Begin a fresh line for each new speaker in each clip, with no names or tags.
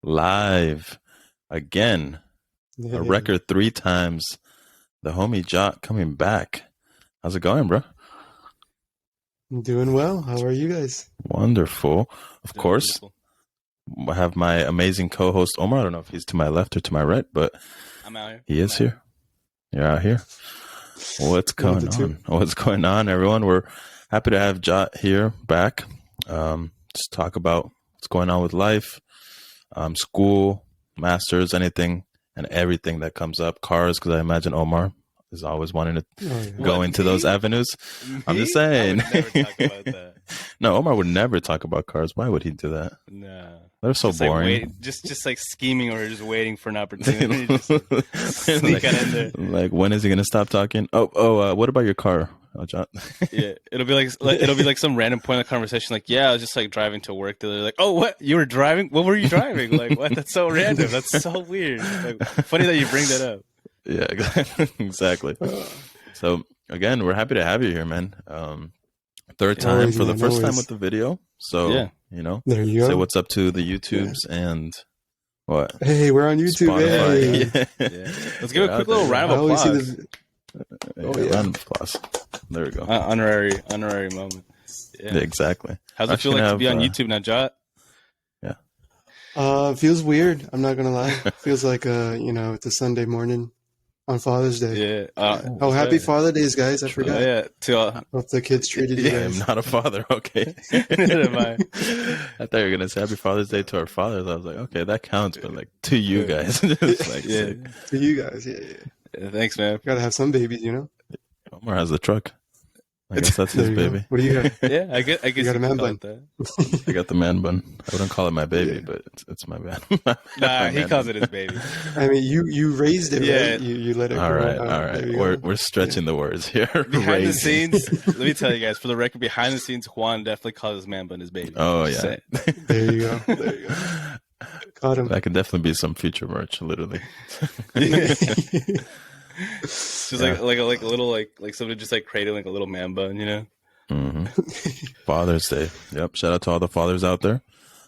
Live again. A
Hey,
record 3 times. The homie Jot coming back. How's it going, bro?
I'm doing well. How are you guys?
Wonderful. Of
Doing
course,
wonderful.
I have my amazing co-host Omar. I don't know if he's to my left or to my right, but
I'm out here.
he is here. You're out here. What's
One of
going
the two.
on? What's going on, everyone? We're happy to have Jot here back. Just talk about what's going on with life, school, masters, anything and everything that comes up. Cars, because I imagine Omar is always wanting to
Oh, yeah.
go
What,
into
me?
those avenues. I'm just
Me?
saying.
I would never talk about that.
No, Omar would never talk about cars. Why would he do that?
No.
They're so
Just like
boring.
just like scheming or just waiting for an opportunity. Just like, sneak
like,
on in there.
like, when is he gonna stop talking? What about your car, John?
Yeah, it'll be like some random point of the conversation. Like, yeah, I was just like driving to work. They're like, oh, what? You were driving? What were you driving? Like, what? That's so random. That's so weird. Like, funny that you bring that up.
Yeah, exactly. So again, we're happy to have you here, man. Third time
Always,
for the
man,
first time
always.
with the video. So
Yeah.
say
There you go.
what's up to the YouTubes and what?
Hey, we're on YouTube.
Spotify.
Hey.
Yeah.
Let's give
Get
a
out
quick little
there.
round
I
of
always see
applause.
the.
Yeah,
Oh, yeah.
round of applause. There we go.
Honorary moment.
Yeah, exactly.
How's it feel
Actually
like to be on
have,
YouTube now, Jot?
Feels weird. I'm not gonna lie. Feels like it's a Sunday morning on Father's Day.
Yeah.
Oh, happy Father Days, guys! I forgot.
Yeah.
Hope the kids treated you
I
guys.
am not a father. Okay.
Neither am I.
I thought you were gonna say Happy Father's Day to our fathers. I was like, okay, that counts, but like to you guys, it's like,
Yeah.
sick.
To you guys, yeah.
Yeah, thanks, man.
Gotta have some babies, you know.
Omar has the truck. I guess that's
There
his
you go.
baby.
What do you got?
Yeah, I guess
got a
you
man
can call
bun.
it that.
I got the man bun. I wouldn't call it my baby,
Yeah.
but it's my man.
Nah,
My
he
man
calls
bun.
it his baby.
I mean, you raised it,
Yeah.
right? You let it
All
grow.
right, all
There
right.
you
We're
go.
we're stretching the words here.
Behind the
Raising.
scenes, let me tell you guys, for the record, behind the scenes, Juan definitely calls his man bun his baby.
Oh
Just
yeah.
saying.
There you go. There you go. Caught him.
That could definitely be some future merch, literally.
It's just like a little like somebody just like cradling like a little man bun, you know?
hmm Father's Day. Yep. Shout out to all the fathers out there.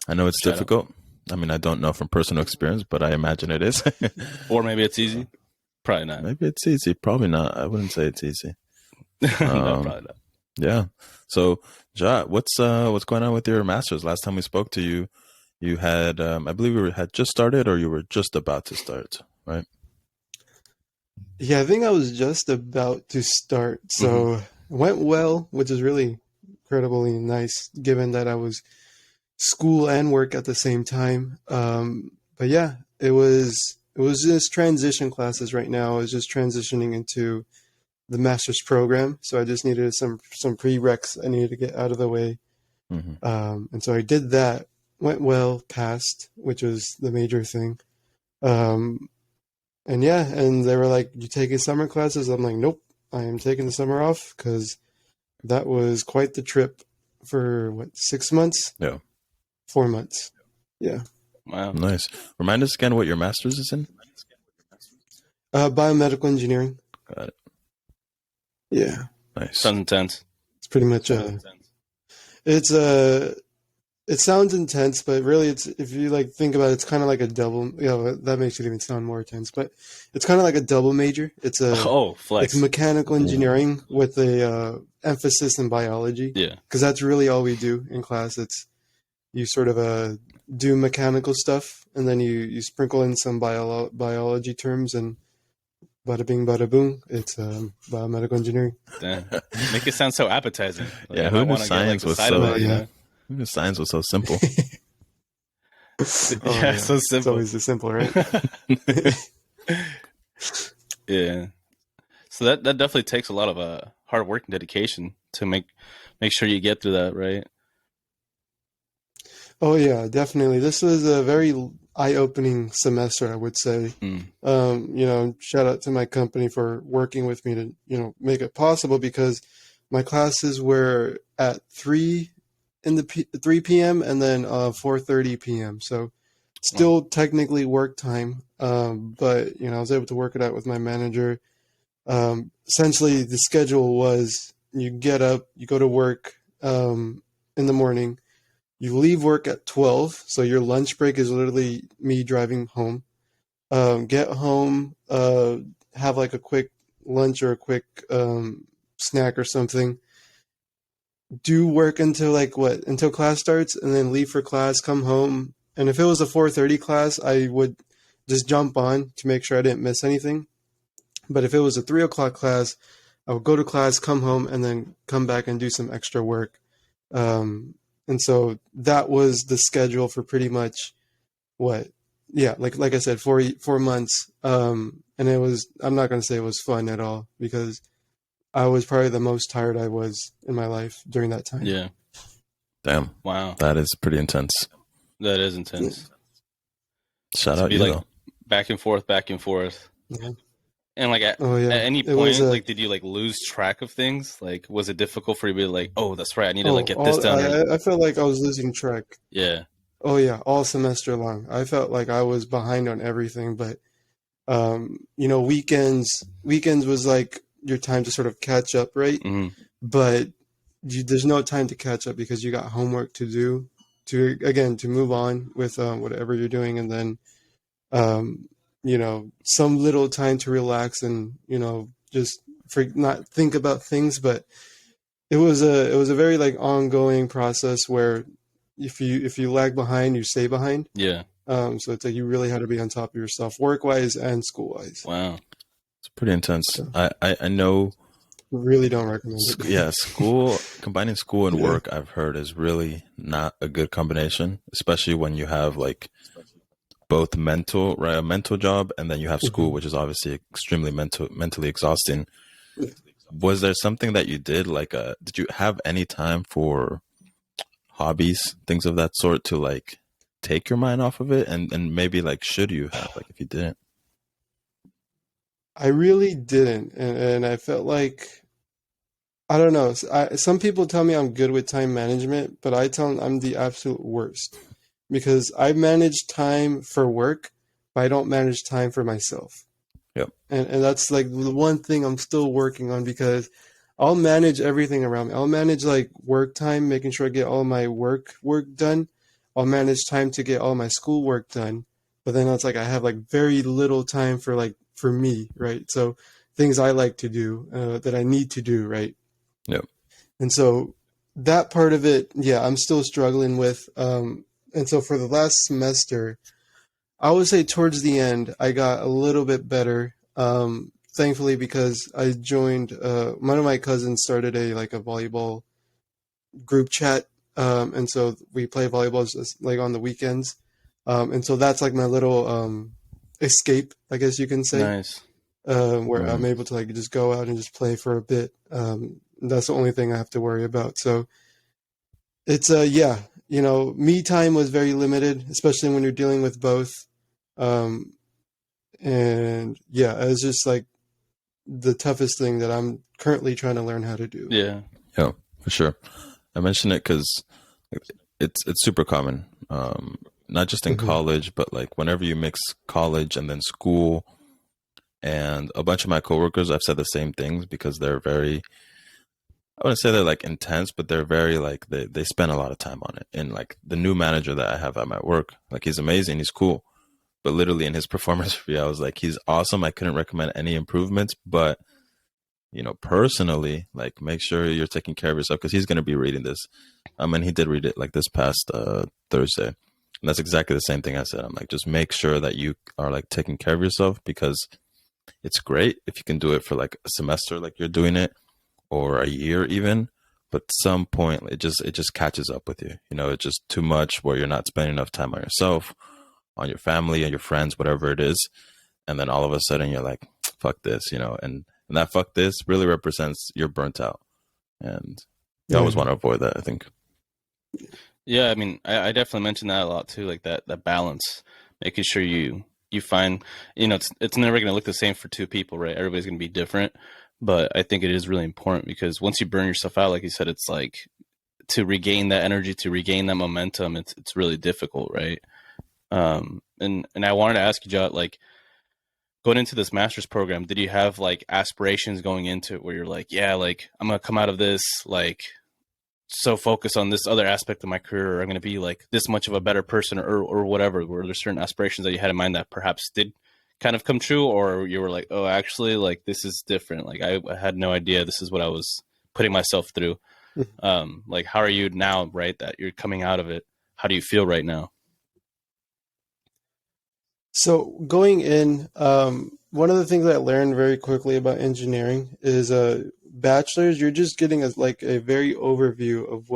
I know it's
Shout out.
difficult. I mean, I don't know from personal experience, but I imagine it is.
Or maybe it's easy. Probably not.
Maybe it's easy. Probably not. I wouldn't say it's easy.
No,
Um,
probably not.
Yeah. So, Jot, what's going on with your masters? Last time we spoke to you, you had I believe you had just started, or you were just about to start, right?
Yeah, I think I was just about to start. So it went well, which is really incredibly nice given that I was school and work at the same time. But yeah, it was just transition classes right now. I was just transitioning into the master's program. So I just needed some prereqs I needed to get out of the way.
hmm
And so I did that, went well, passed, which was the major thing. Um, and yeah, and they were like, "You taking summer classes?" I'm like, "Nope, I am taking the summer off," because that was quite the trip for 6 months?
Yeah.
4 months. Yeah.
Wow.
Nice. Remind us again what your master's is in.
Biomedical engineering.
Got it.
Yeah.
Nice.
Sounds intense.
It's pretty much it's it sounds intense, but really it's, if you like think about it, it's kind of like a double, that makes it even sound more intense, but it's kind of like a double major. It's
Oh, flex.
it's mechanical engineering with a emphasis in biology,
Yeah.
because that's really all we do in class. It's you sort of do mechanical stuff, and then you sprinkle in some biology terms, and bada bing, bada boom. It's biomedical engineering.
Damn. Make it sound so appetizing. Like,
Yeah,
I
who
might
knew
wanna get, like,
science
the
was
side of
so-
it, you
Yeah.
know?
Who knew science was so simple?
Yeah, so
It's
simple.
always the simple, right?
Yeah. So that definitely takes a lot of hard work and dedication to make sure you get through that, right?
Oh yeah, definitely. This was a very eye-opening semester, I would say.
Mm.
Shout out to my company for working with me to, make it possible, because my classes were at 3 p.m. and then 4:30 p.m. So still technically work time. But I was able to work it out with my manager. Essentially the schedule was, you get up, you go to work in the morning, You leave work at 12, so your lunch break is literally me driving home. Get home, have like a quick lunch or a quick snack or something. Do work until like what? Until class starts, and then leave for class. Come home, and if it was a 4:30 class, I would just jump on to make sure I didn't miss anything. But if it was a 3 o'clock class, I would go to class, come home, and then come back and do some extra work. And so that was the schedule for pretty much what, yeah, like I said, 4 months. And it was, I'm not going to say it was fun at all, because I was probably the most tired I was in my life during that time.
Yeah.
Damn.
Wow.
That is pretty intense.
That is intense.
Shout
To
out
be
you
like
though.
back and forth, back and forth.
Yeah.
And like at
Oh yeah.
any
It was
point, like, did you like lose track of things? Like, was it difficult for you to be like, oh, that's right, I need to like get this done? Or...
I felt like I was losing track.
Yeah.
Oh yeah, all semester long. I felt like I was behind on everything, but you know, weekends was like your time to sort of catch up, right?
Hmm.
But there's no time to catch up because you got homework to do, to move on with whatever you're doing, and then you know, some little time to relax and, you know, just for not think about things. But it was a very like ongoing process where if you lag behind, you stay behind.
Yeah.
So it's like you really had to be on top of yourself, work wise and school wise.
Wow.
It's pretty intense.
So
I know.
really don't recommend it.
Yeah, combining school and
Yeah.
work, I've heard, is really not a good combination, especially when you have like both a mental job, and then you have school,
Mhm.
which is obviously extremely mentally exhausting. Was there something that you did, like, did you have any time for hobbies, things of that sort, to like take your mind off of it? And maybe like, should you have, like, if you didn't?
I really didn't, and I felt like, I don't know. Some people tell me I'm good with time management, but I tell them I'm the absolute worst, because I manage time for work, but I don't manage time for myself.
Yep.
And that's like the one thing I'm still working on, because I'll manage everything around me. I'll manage like work time, making sure I get all my work done. I'll manage time to get all my school work done. But then it's like I have like very little time for like for me, right? So things I like to do, that I need to do, right?
Yep.
And so that part of it, yeah, I'm still struggling with. And so for the last semester, I would say towards the end, I got a little bit better. Thankfully, because I joined, one of my cousins started a volleyball group chat. And so we play volleyball just like on the weekends. And so that's like my little, escape, I guess you can say,
Nice.
where I'm able to like just go out and just play for a bit. That's the only thing I have to worry about. So it's, yeah, you know, me time was very limited, especially when you're dealing with both. Um, and yeah, it's just like the toughest thing that I'm currently trying to learn how to do.
Yeah.
Yeah, for sure. I mention it because it's super common, not just in
Mhm.
college, but like whenever you mix college and then school. And a bunch of my coworkers, I've said the same things, because they're very, I wouldn't say they're like intense, but they're very like, they spend a lot of time on it. And like the new manager that I have at my work, like, he's amazing, he's cool. But literally in his performance review, I was like, he's awesome. I couldn't recommend any improvements, but, you know, personally, like, make sure you're taking care of yourself, because he's going to be reading this. And he did read it like this past Thursday. And that's exactly the same thing I said. I'm like, just make sure that you are like taking care of yourself, because it's great if you can do it for like a semester, like you're doing it, or a year even. But at some point, it just catches up with you. You know, it's just too much where you're not spending enough time on yourself, on your family, and your friends, whatever it is. And then all of a sudden you're like, fuck this, you know, and that fuck this really represents you're burnt out. And you always
Yeah.
want to avoid that, I think.
Yeah, I mean, I definitely mentioned that a lot too, like that balance, making sure you find, you know, it's never going to look the same for two people, right? Everybody's going to be different, but I think it is really important, because once you burn yourself out, like you said, it's like to regain that energy, to regain that momentum, it's really difficult, right? And I wanted to ask you, Jot, like, going into this master's program, did you have like aspirations going into it where you're like, yeah, like I'm gonna come out of this like so focused on this other aspect of my career, or I'm going to be like this much of a better person, or whatever? Were there certain aspirations that you had in mind that perhaps did kind of come true, or you were like, oh, actually, like this is different. Like I had no idea this is what I was putting myself through. Like how are you now, right? That you're coming out of it. How do you feel right now?
So going in, one of the things I learned very quickly about engineering is bachelor's, you're just getting like a very overview of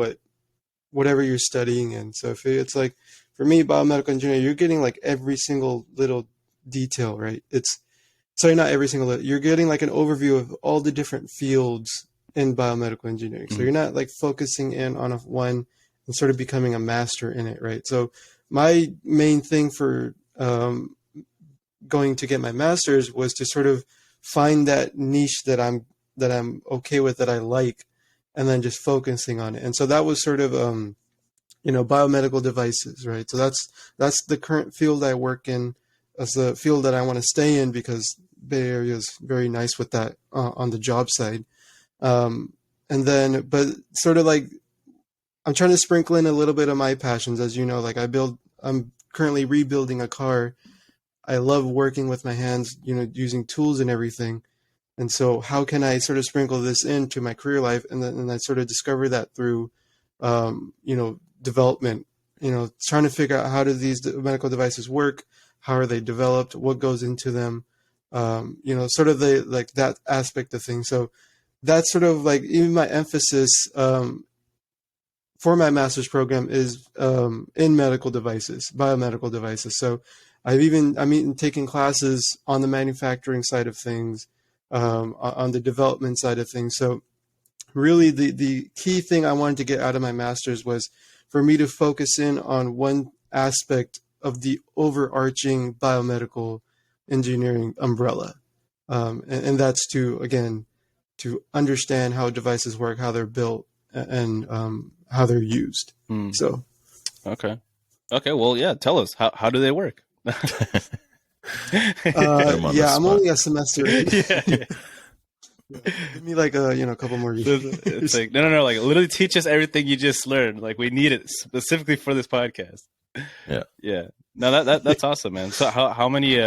whatever you're studying in. So if it's like, for me, biomedical engineering, you're getting like every single little detail, right? Sorry, not every single little, you're getting like an overview of all the different fields in biomedical engineering. So you're not like focusing in on one and sort of becoming a master in it, right? So my main thing for going to get my master's was to sort of find that niche that I'm okay with, that I like, and then just focusing on it. And so that was sort of biomedical devices, right? So that's the current field I work in. That's the field that I want to stay in because Bay Area is very nice with that on the job side. And then, but sort of like I'm trying to sprinkle in a little bit of my passions, as you know, like I'm currently rebuilding a car. I love working with my hands, using tools and everything. And so how can I sort of sprinkle this into my career life? And I sort of discover that through, development, trying to figure out how do these medical devices work? How are they developed? What goes into them? Sort of that aspect of things. So that's sort of like even my emphasis, for my master's program is in medical devices, biomedical devices. So I'm even taking classes on the manufacturing side of things, on the development side of things. So really the key thing I wanted to get out of my master's was for me to focus in on one aspect of the overarching biomedical engineering umbrella. And that's to understand how devices work, how they're built, and how they're used. So,
okay. Well, yeah. Tell us how do they work?
I'm only a semester in.
Yeah.
Give me like a couple more years.
It's like no. Like literally teach us everything you just learned. Like we need it specifically for this podcast. Yeah. No, that's awesome, man. So how many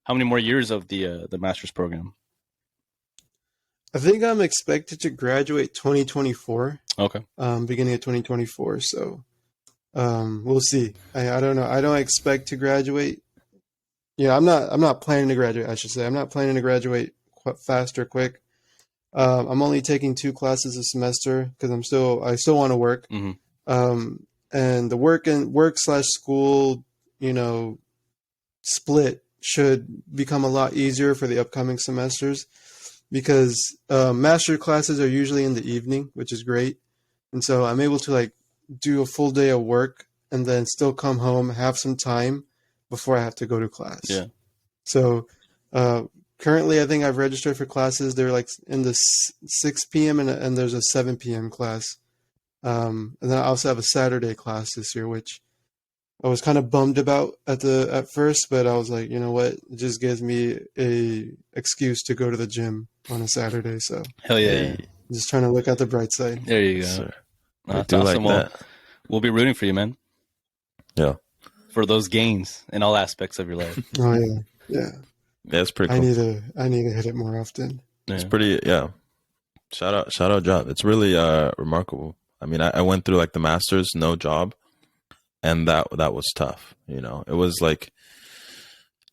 more years of the master's program?
I think I'm expected to graduate 2024.
Okay.
Beginning of 2024. So, we'll see. I don't know. I don't expect to graduate. Yeah, I'm not planning to graduate. I should say I'm not planning to graduate fast or quick. I'm only taking 2 classes a semester because I still want to work. And the work/school, split should become a lot easier for the upcoming semesters because master classes are usually in the evening, which is great. And so I'm able to like do a full day of work and then still come home, have some time before I have to go to class.
Yeah.
So currently I think I've registered for classes. They're like in the 6 p.m. and there's a 7 p.m. class. And then I also have a Saturday class this year, which I was kind of bummed about at first, but I was like, you know what? It just gives me a excuse to go to the gym on a Saturday. So
hell yeah.
Just trying to look at the bright side.
There you go.
Sir.
That's
do
awesome.
like that.
We'll be rooting for you, man.
Yeah.
For those gains in all aspects of your life.
Oh yeah. Yeah.
Yeah, it's pretty cool.
I need to hit it more often.
Yeah.
It's pretty, yeah. Shout out job. It's really remarkable. I mean, I went through like the master's, no job, and that was tough. It was like,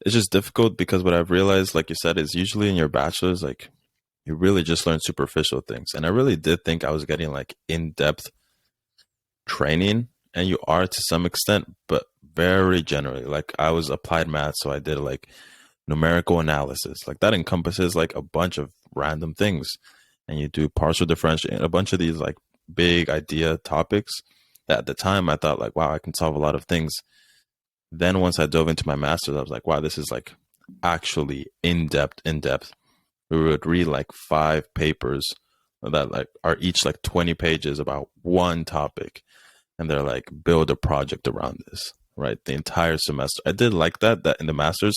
it's just difficult because what I've realized, like you said, is usually in your bachelor's, like you really just learn superficial things. And I really did think I was getting like in-depth training, and you are to some extent, but very generally. Like I was applied math, so I did like numerical analysis. Like that encompasses like a bunch of random things. And you do partial differential and a bunch of these like big idea topics that at the time I thought like, wow, I can solve a lot of things. Then once I dove into my master's, I was like, wow, this is like actually in depth. We would read like 5 papers that like are each like 20 pages about one topic. And they're like, build a project around this, right? The entire semester. I did like that in the master's,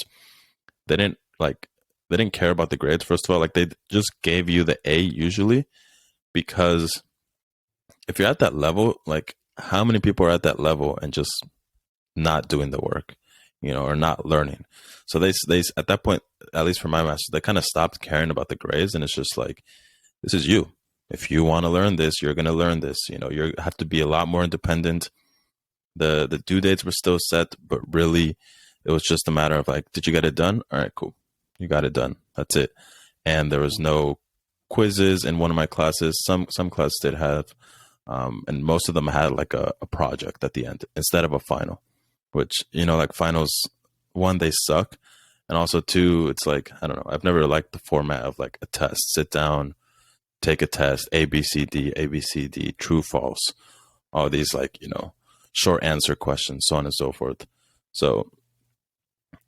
they didn't care about the grades. First of all, like they just gave you the A usually, because if you're at that level, like how many people are at that level and just not doing the work, or not learning? So they at that point, at least for my masters, they kind of stopped caring about the grades, and it's just like, this is you. If you want to learn this, you're going to learn this. You have to be a lot more independent. The due dates were still set, but really, it was just a matter of like, did you get it done? All right, cool, you got it done. That's it. And there was no quizzes in one of my classes. Some classes did have, and most of them had like a project at the end instead of a final. Which, like finals, one, they suck, and also two, it's like, I don't know, I've never liked the format of like a test. Sit down, take a test, A B C D, true false, all these like short answer questions, so on and so forth. So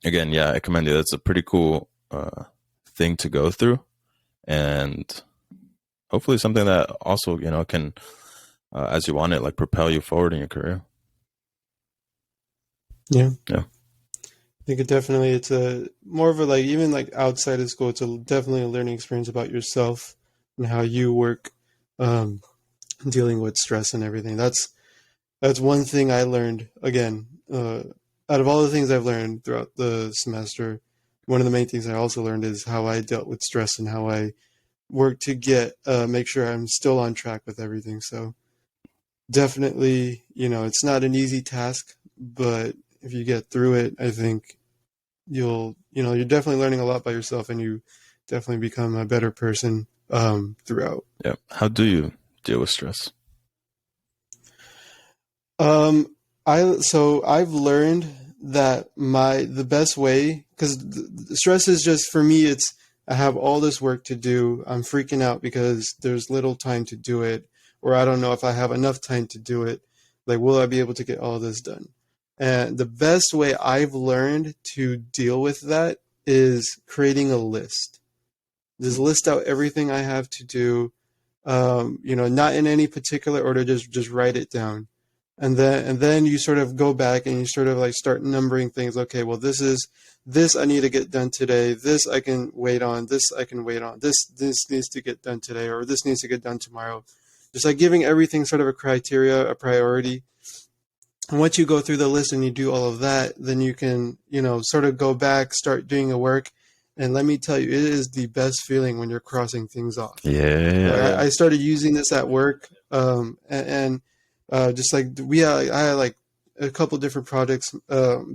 again, yeah, I commend you. That's a pretty cool thing to go through, and hopefully something that also can, as you want it, like propel you forward in your career.
Yeah.
Yeah.
I think it's a more of a, like, even like outside of school, it's definitely a learning experience about yourself and how you work, dealing with stress and everything. That's one thing I learned, again, out of all the things I've learned throughout the semester. One of the main things I also learned is how I dealt with stress and how I work to make sure I'm still on track with everything. So definitely, it's not an easy task, but if you get through it, I think you're definitely learning a lot by yourself, and you definitely become a better person throughout.
Yeah. How do you deal with stress?
I've learned that the best way, because the stress is just, for me, it's, I have all this work to do. I'm freaking out because there's little time to do it, or I don't know if I have enough time to do it. Like, will I be able to get all this done? And the best way I've learned to deal with that is creating a list. Just list out everything I have to do, not in any particular order, just write it down. And then you sort of go back and you sort of like start numbering things. Okay, well, this I need to get done today. This I can wait on. This I can wait on. This needs to get done today, or this needs to get done tomorrow. Just like giving everything sort of a priority. And once you go through the list and you do all of that, then you can, sort of go back, start doing the work. And let me tell you, it is the best feeling when you're crossing things off.
Yeah.
I started using this at work, and just like I had like a couple different projects,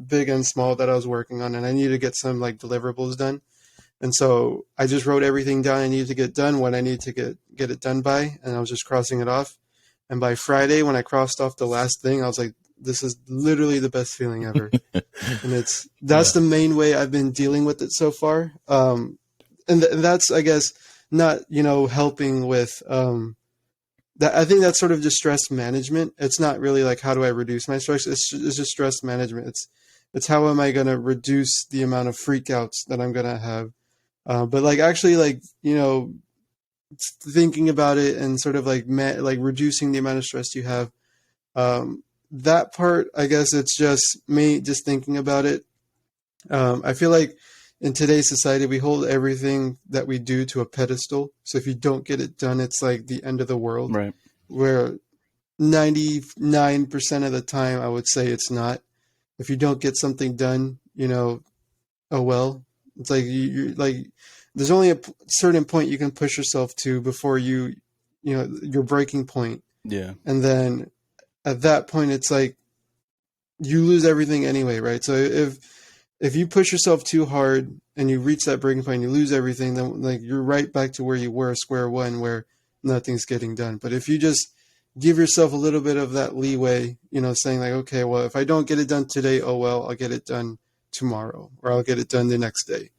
big and small, that I was working on, and I needed to get some like deliverables done. And so I just wrote everything down I needed to get done, when I needed to get it done by, and I was just crossing it off. And by Friday, when I crossed off the last thing, I was like, this is literally the best feeling ever. And that's the main way I've been dealing with it so far. And that's, I guess, not, helping with, that. I think that's sort of just stress management. It's not really like, how do I reduce my stress? It's just stress management. It's how am I going to reduce the amount of freakouts that I'm going to have? But like, actually, like, thinking about it and sort of like reducing the amount of stress you have. That part, I guess it's just me just thinking about it. I feel like in today's society, we hold everything that we do to a pedestal. So if you don't get it done, it's like the end of the world.
Right.
Where 99% of the time, I would say it's not. If you don't get something done, oh well. It's like you're like, there's only a certain point you can push yourself to before your breaking point.
Yeah.
And then at that point, it's like you lose everything anyway, right? So if you push yourself too hard and you reach that breaking point and you lose everything, then like you're right back to where you were, square one, where nothing's getting done. But if you just give yourself a little bit of that leeway, saying like, okay, well, if I don't get it done today, oh well, I'll get it done tomorrow, or I'll get it done the next day.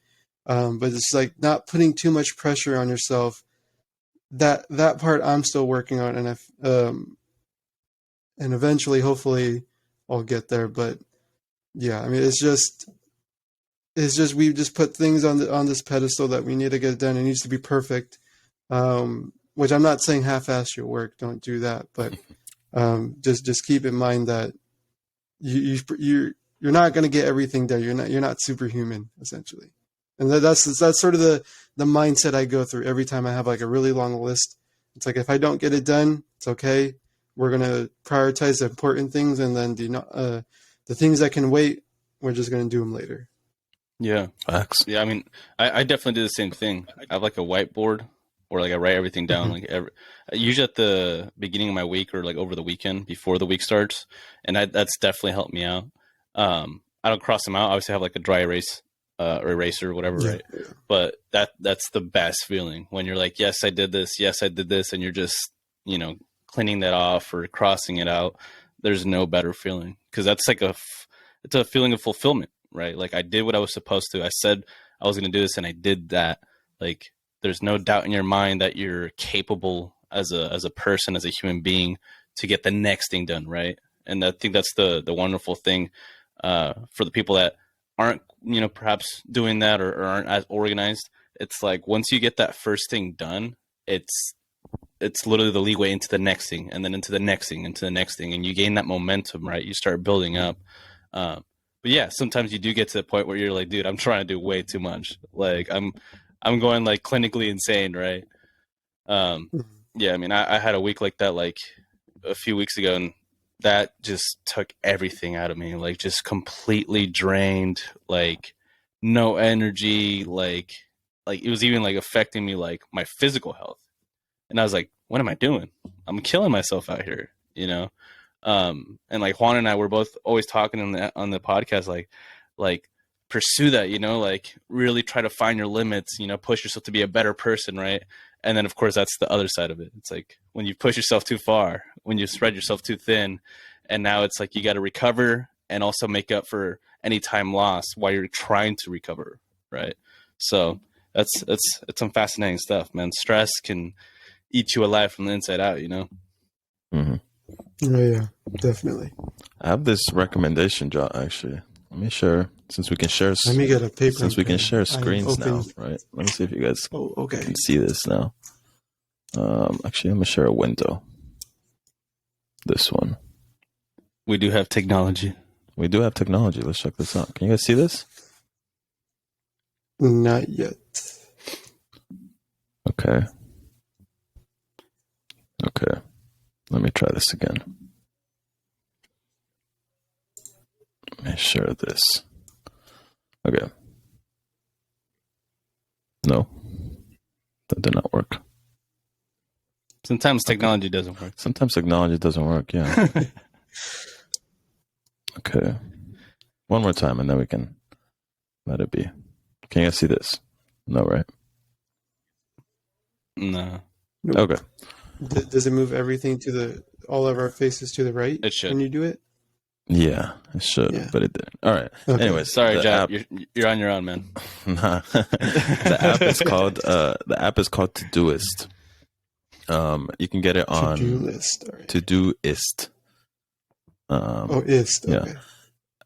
But it's like not putting too much pressure on yourself. That part I'm still working on, and eventually, hopefully, I'll get there. But yeah, I mean, it's just we've just put things on this pedestal that we need to get done. It needs to be perfect. Which I'm not saying half-ass your work. Don't do that. But just keep in mind that you're not going to get everything done. You're not superhuman, essentially. And that's sort of the mindset I go through every time I have like a really long list. It's like, if I don't get it done, it's okay. we're gonna prioritize the important things, and then the things that can wait, we're just gonna do them later.
Yeah.
Facts.
Yeah, I mean, I definitely do the same thing. I have like a whiteboard, or like I write everything down, usually at the beginning of my week or like over the weekend before the week starts, and that's definitely helped me out. I don't cross them out. Obviously, I have like a dry erase or eraser, whatever,
Yeah.
right? But that's the best feeling when you're like, yes, I did this, and you're just cleaning that off or crossing it out. There's no better feeling, because that's like it's a feeling of fulfillment, right? Like, I did what I was supposed to. I said I was going to do this, and I did that. Like, there's no doubt in your mind that you're capable as a person, as a human being, to get the next thing done, right? And I think that's the wonderful thing for the people that aren't perhaps doing that, or aren't as organized. It's like, once you get that first thing done, it's literally the leeway into the next thing, and then into the next thing, into the next thing, and you gain that momentum, right? You start building up. But yeah, sometimes you do get to the point where you're like, dude, I'm trying to do way too much. Like, I'm going like clinically insane, right? Yeah, I mean, I had a week like that like a few weeks ago, and that just took everything out of me. Like, just completely drained, like no energy, like it was even like affecting me, like my physical health. And I was like, what am I doing? I'm killing myself out here, and like Juan and I were both always talking on the podcast, like pursue that, like really try to find your limits, push yourself to be a better person, right? And then of course that's the other side of it. It's like when you push yourself too far, when you spread yourself too thin, and now it's like you got to recover and also make up for any time lost while you're trying to recover, right? So it's some fascinating stuff, man. Stress can eat you alive from the inside out,
Mm-hmm.
Oh, yeah, definitely.
I have this recommendation, John. Actually, let me share, since we can share.
Let me get a paper.
Since we can share screens now,
open.
right? Let me see if you guys
okay.
can see this now. Actually, I'm gonna share a window. This one.
We do have technology.
We do have technology. Let's check this out. Can you guys see this?
Not yet.
Okay. Okay. Let me try this again. Let me share this. Okay. No. That did not work.
Sometimes technology doesn't work.
Sometimes technology doesn't work, yeah. Okay. One more time, and then we can let it be. Can you guys see this? No, right?
No.
Nope.
Okay.
Does it move everything all of our faces to the right?
It should.
When you do it?
Yeah, it should,
Yeah.
but it didn't. All right.
Okay.
Anyways,
Sorry, Jack. You're on your own, man.
Nah. The app is called Todoist. You can get it on
To-do list. All right.
Todoist.
Ist. Okay.
Yeah.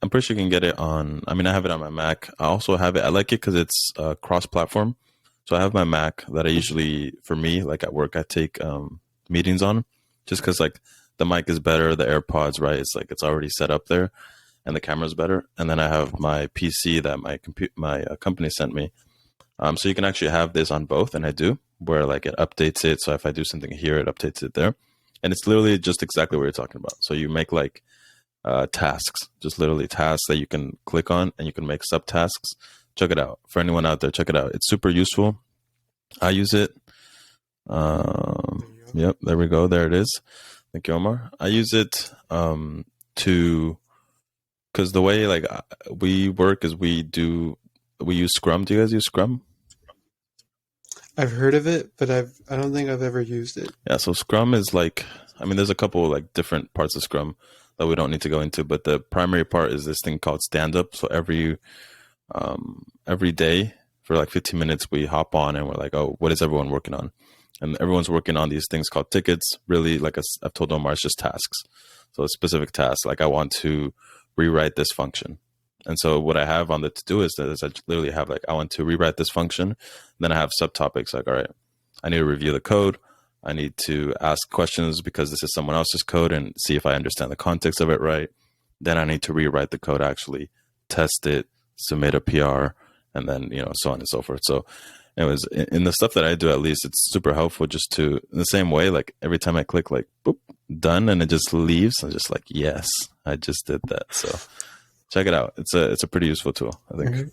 I'm pretty sure you can get it on. I mean, I have it on my Mac. I also have it. I like it because it's cross-platform. So I have my Mac that I usually, for me, like at work, I take meetings on, just because like the mic is better, the AirPods, right? It's like it's already set up there, and the camera's better. And then I have my PC that my company sent me. So you can actually have this on both, and I do, where like it updates it. So if I do something here, it updates it there, and it's literally just exactly what you're talking about. So you make like tasks, just literally tasks that you can click on, and you can make subtasks. Check it out. For anyone out there, check it out. It's super useful. I use it. Yep, there we go. There it is. Thank you, Omar. I use it because the way like we work is we use Scrum. Do you guys use Scrum?
I've heard of it, but I don't think I've ever used it.
Yeah, so Scrum is like, I mean, there's a couple like different parts of Scrum that we don't need to go into, but the primary part is this thing called stand up. So every day for like 15 minutes, we hop on and we're like, oh, what is everyone working on? And everyone's working on these things called tickets. Really, like I've told Omar, it's just tasks. So a specific task, like I want to rewrite this function. And so what I have on the to-do is I literally have like, I want to rewrite this function. Then I have subtopics like, all right, I need to review the code. I need to ask questions because this is someone else's code and see if I understand the context of it right. Then I need to rewrite the code, actually test it, submit a PR, and then, so on and so forth. So it was in the stuff that I do, at least it's super helpful just to, in the same way, like every time I click like, boop, done, and it just leaves. I'm just like, yes, I just did that. So check it out. It's a pretty useful tool, I think.
Right.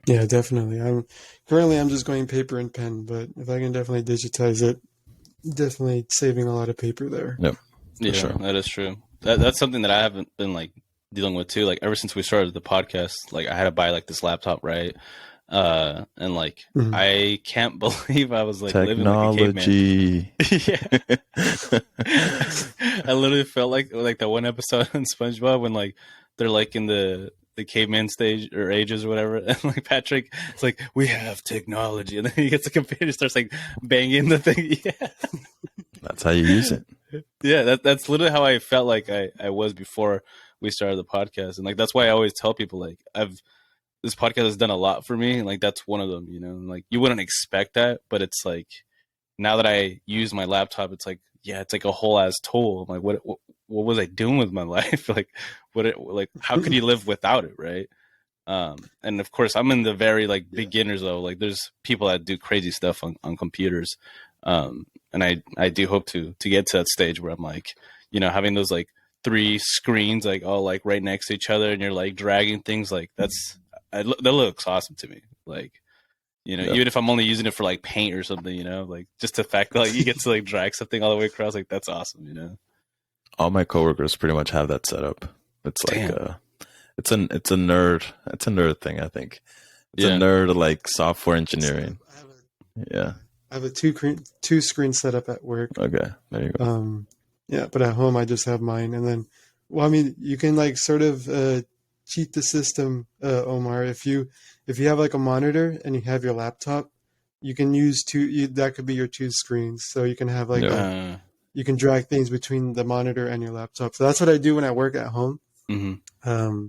Yeah, definitely. I'm just going paper and pen, but if I can definitely digitize it, definitely saving a lot of paper there.
Yep.
Yeah,
sure.
that is true. That's something that I haven't been like dealing with too. Like ever since we started the podcast, like I had to buy like this laptop, right? And like
Mhm.
I can't believe I was like living like a caveman.
Technology.
Yeah. I literally felt like that one episode on SpongeBob when like they're like in the caveman stage or ages or whatever, and like Patrick, it's like we have technology, and then he gets a computer and starts like banging the thing. Yeah.
That's how you use it.
Yeah, that's literally how I felt like I was before we started the podcast. And like that's why I always tell people like this podcast has done a lot for me, and like that's one of them, you know. And like you wouldn't expect that, but it's like now that I use my laptop, it's like, yeah, it's like a whole ass tool. I'm like, what was I doing with my life? Like how could you live without it, right? And of course I'm in the very like beginners though. Like there's people that do crazy stuff on computers. And I do hope to get to that stage where I'm like, you know, having those like 3 screens like all like right next to each other, and you're like dragging things like that looks awesome to me. Like, you know, even if I'm only using it for like paint or something, you know, like just the fact that like you get to like drag something all the way across, like that's awesome, you know.
All my coworkers pretty much have that set up. It's like it's a nerd thing, I think. It's a nerd like software engineering. Yeah.
I have a two screen setup at work.
Okay, there you go.
Yeah, but at home I just have mine, and then, well, I mean, you can like sort of cheat the system, Omar. If you have like a monitor and you have your laptop, you can use that could be your 2 screens. So you can have like you can drag things between the monitor and your laptop. So that's what I do when I work at home.
Mm-hmm.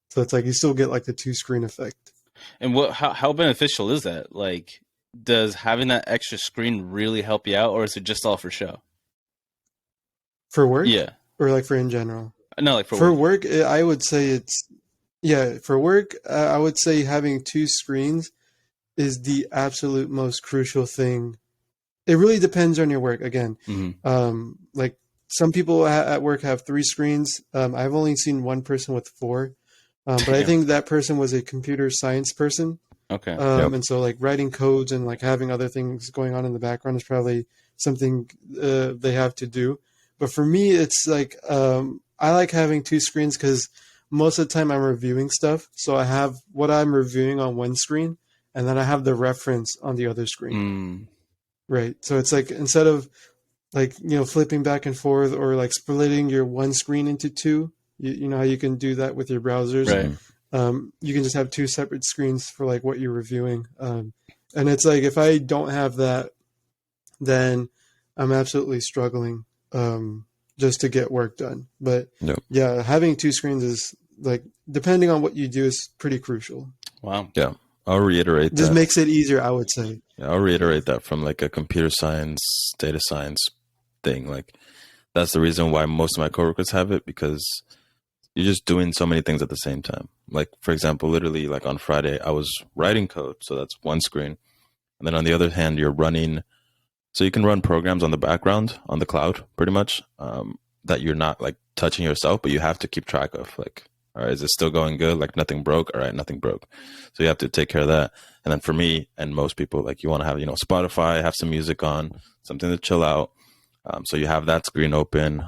So it's like you still get like the 2 screen effect.
And how beneficial is that? Like, does having that extra screen really help you out, or is it just all for show?
For work?
Yeah.
Or like for in general?
No, like
for work, I would say for work, I would say having 2 screens is the absolute most crucial thing. It really depends on your work. Again, like some people at work have 3 screens. I've only seen one person with 4, but I think that person was a computer science person.
Okay.
And so like writing codes and like having other things going on in the background is probably something they have to do. But for me, it's like I like having 2 screens because most of the time I'm reviewing stuff. So I have what I'm reviewing on one screen, and then I have the reference on the other screen. Right. So it's like instead of like, you know, flipping back and forth or like splitting your one screen into 2, you know how you can do that with your browsers.
Right.
You can just have 2 separate screens for like what you're reviewing. And it's like, if I don't have that, then I'm absolutely struggling just to get work done. But yeah, having 2 screens is like, depending on what you do, is pretty crucial.
Wow.
Yeah. I'll reiterate
Just makes it easier, I would say.
Yeah, I'll reiterate that from like a computer science, data science thing. Like that's the reason why most of my coworkers have it, because you're just doing so many things at the same time. Like, for example, literally like on Friday, I was writing code. So that's one screen. And then on the other hand, you're running. So you can run programs on the background, on the cloud, pretty much, that you're not like touching yourself, but you have to keep track of. Like, all right, is it still going good? Like nothing broke? All right, nothing broke. So you have to take care of that. And then for me and most people, like you want to have, you know, Spotify, have some music on, something to chill out. So you have that screen open.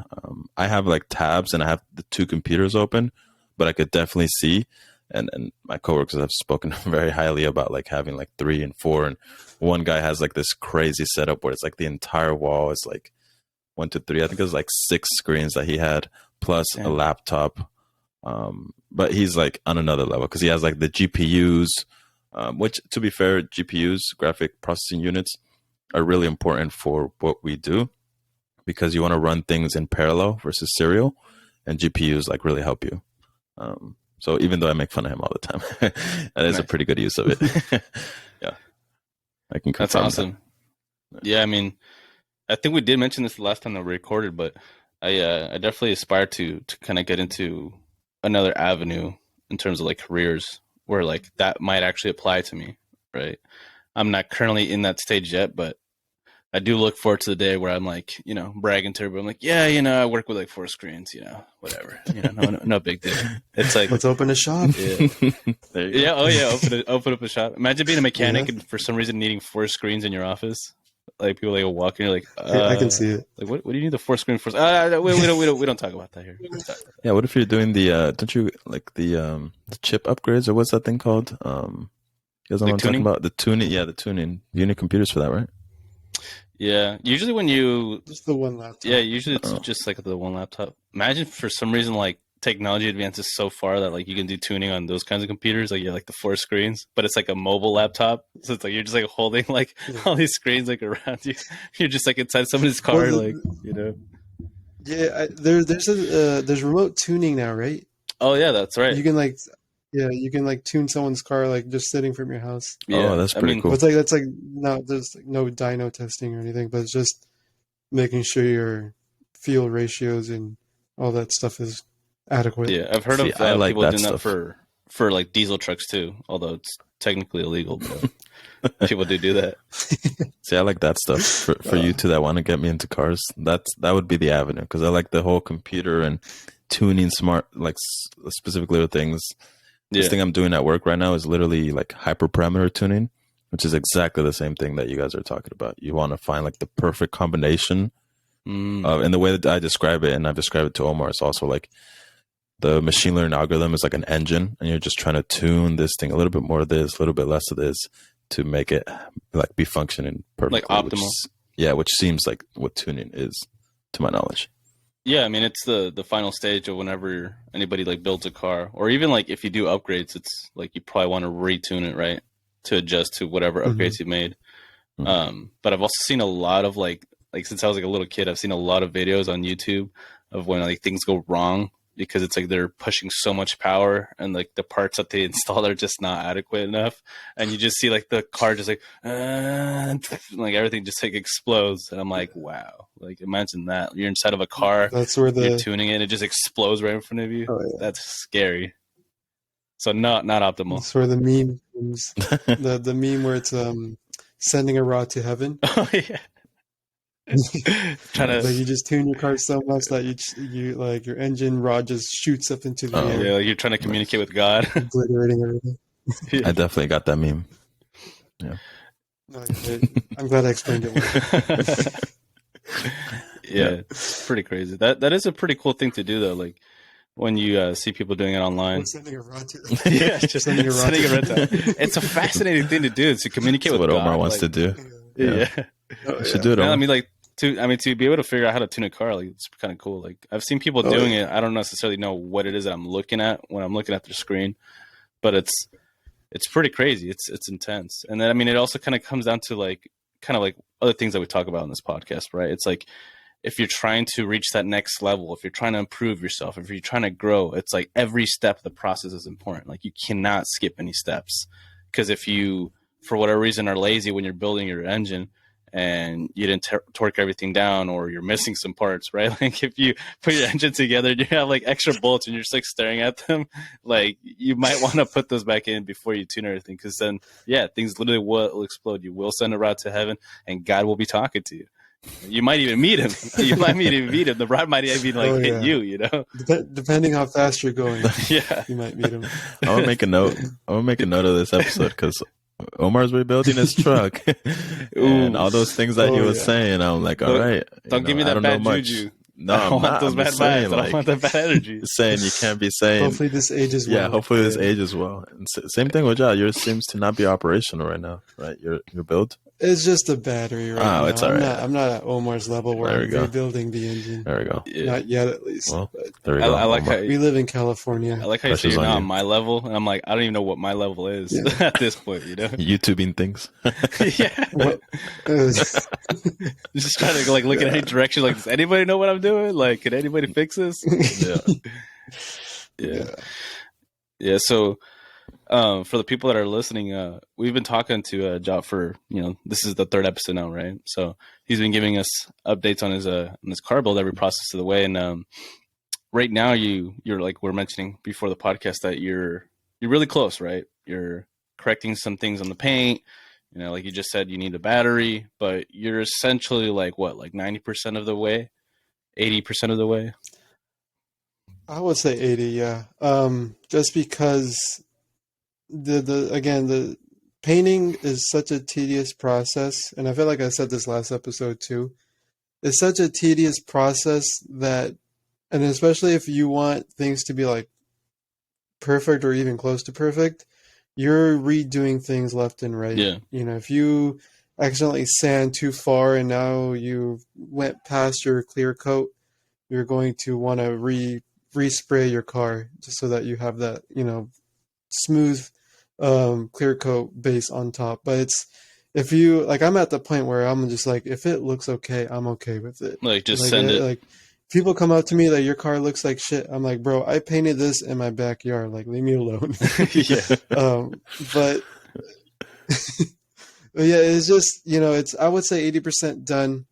I have like tabs and I have the 2 computers open, but I could definitely see. And my coworkers have spoken very highly about like having like 3 and 4. And one guy has like this crazy setup where it's like the entire wall is like 1, 2, 3. I think it was like 6 screens that he had plus a laptop. But he's like on another level because he has like the GPUs, which to be fair, GPUs, graphic processing units, are really important for what we do because you want to run things in parallel versus serial, and GPUs like really help you. So even though I make fun of him all the time, that is a pretty good use of it. Yeah. I can confirm.
That's awesome. That. Yeah. I mean, I think we did mention this the last time that we recorded, but I definitely aspire to kind of get into another avenue in terms of like careers where like that might actually apply to me. right? I'm not currently in that stage yet, but I do look forward to the day where I'm like, bragging to everybody. I'm like, yeah, I work with like 4 screens, whatever, no big deal. It's like,
let's open a shop.
Yeah.
There you go.
Yeah. Oh yeah. Open up a shop. Imagine being a mechanic
Yeah.
and for some reason needing 4 screens in your office. Like people like walk in, you're like,
I can see it.
like what do you need the 4 screen for? We don't talk about that here.
Yeah, what if you're doing the don't you like the chip upgrades, or what's that thing called? You guys know what I'm talking about? The tuning, the tuning. You need computers for that, right?
Yeah. Usually when you
Just the one laptop.
Yeah, usually it's just like the one laptop. Imagine for some reason like technology advances so far that like you can do tuning on those kinds of computers, like like the 4 screens, but it's like a mobile laptop. So it's like you're just like holding like all these screens like around you. You're just like inside somebody's car,
Yeah, there's remote tuning now, right?
Oh yeah, that's right.
You can like tune someone's car like just sitting from your house.
Yeah,
oh, that's pretty cool.
But that's like no, there's like no dyno testing or anything, but it's just making sure your fuel ratios and all that stuff is adequate.
Yeah, I've heard of people doing that for like diesel trucks too, although it's technically illegal, but people do that.
See, I like that stuff for you two that want to get me into cars. That would be the avenue, because I like the whole computer and tuning smart, like specific little things. This thing I'm doing at work right now is literally like hyperparameter tuning, which is exactly the same thing that you guys are talking about. You want to find like the perfect combination. And the way that I describe it, and I've described it to Omar, it's also like the machine learning algorithm is like an engine, and you're just trying to tune this thing a little bit more of this, a little bit less of this, to make it like be functioning perfectly.
Like optimal.
Which seems like what tuning is, to my knowledge.
Yeah, I mean it's the final stage of whenever anybody like builds a car, or even like if you do upgrades, it's like you probably want to retune it, right, to adjust to whatever upgrades you made. But I've also seen a lot of like since I was like a little kid, I've seen a lot of videos on YouTube of when like things go wrong because it's like they're pushing so much power and like the parts that they install are just not adequate enough, and you just see like the car just like like everything just like explodes, and I'm like, wow, like imagine that you're inside of a car,
that's where
you're tuning it, it just explodes right in front of you. That's scary. So not optimal.
That's where the meme comes. the meme where it's sending a rod to heaven.
Oh yeah. Trying to
like you just tune your car so much that you like your engine rod just shoots up into the air.
Yeah, like you're trying to communicate with God.
Obliterating everything.
I definitely got that meme. Yeah.
I'm glad I explained it well.
Yeah, it's pretty crazy. That is a pretty cool thing to do though. Like when you see people doing it online.
Sending a rod to
yeah, just sending a rod to it's a fascinating thing to do, to communicate with
what
God.
Omar wants to do.
Yeah.
You should do it.
No, I mean, like to be able to figure out how to tune a car, like it's kind of cool. Like I've seen people doing it. I don't necessarily know what it is that I'm looking at when I'm looking at their screen, but it's pretty crazy. It's intense. And then I mean, it also kind of comes down to like kind of like other things that we talk about in this podcast, right? It's like if you're trying to reach that next level, if you're trying to improve yourself, if you're trying to grow, it's like every step of the process is important. Like you cannot skip any steps, because if you, for whatever reason, are lazy when you're building your engine and you didn't torque everything down, or you're missing some parts, right? Like if you put your engine together and you have like extra bolts and you're just like staring at them, like you might want to put those back in before you tune everything, because then, things literally will explode. You will send a rod to heaven and God will be talking to you. You might even meet him. You might even meet him. The rod might even like hit you, you know?
Depending how fast you're going.
Yeah.
You might meet him.
I'm going to make a note. I'm going to make a note of this episode, because Omar's rebuilding his truck and all those things that he was saying. I'm like, all right.
Don't give me that bad juju.
No,
I don't want those bad vibes. I don't want that bad energy.
Saying you can't be saying.
Hopefully this ages well.
Yeah, hopefully this ages well. And same thing with y'all. Yours seems to not be operational right now, right? Your build.
It's just a battery right now.
It's all right.
I'm not at Omar's level where I'm rebuilding the engine.
There we go.
Yeah.
Not yet, at least.
Well, there we go.
I like how
we live in California.
I like how you say you're not on my level, and I'm like, I don't even know what my level is at this point. You know,
YouTubing things.
Yeah. Just trying to like look in any direction. Like, does anybody know what I'm doing? Like, can anybody fix this? Yeah. So. For the people that are listening, we've been talking to Jot for, this is the 3rd episode now, right? So he's been giving us updates on his car build every process of the way. And right now you're like we're mentioning before the podcast that you're really close, right? You're correcting some things on the paint. You know, like you just said, you need a battery, but you're essentially like what, like 90% of the way, 80% of the way.
I would say 80, yeah. Just because the painting is such a tedious process, and I feel like I said this last episode too. It's such a tedious process that, and especially if you want things to be like perfect or even close to perfect, you're redoing things left and right.
Yeah.
You know, if you accidentally sand too far and now you went past your clear coat, you're going to want to respray your car just so that you have that, you know, smooth clear coat base on top. But it's, if you like, I'm at the point where I'm just like, if it looks okay, I'm okay with it.
Like just
Like
send it.
like people come up to me like, your car looks like shit. I'm like, bro, I painted this in my backyard. Like, leave me alone.
Yeah.
But yeah, it's just, you know, it's, I would say 80% done.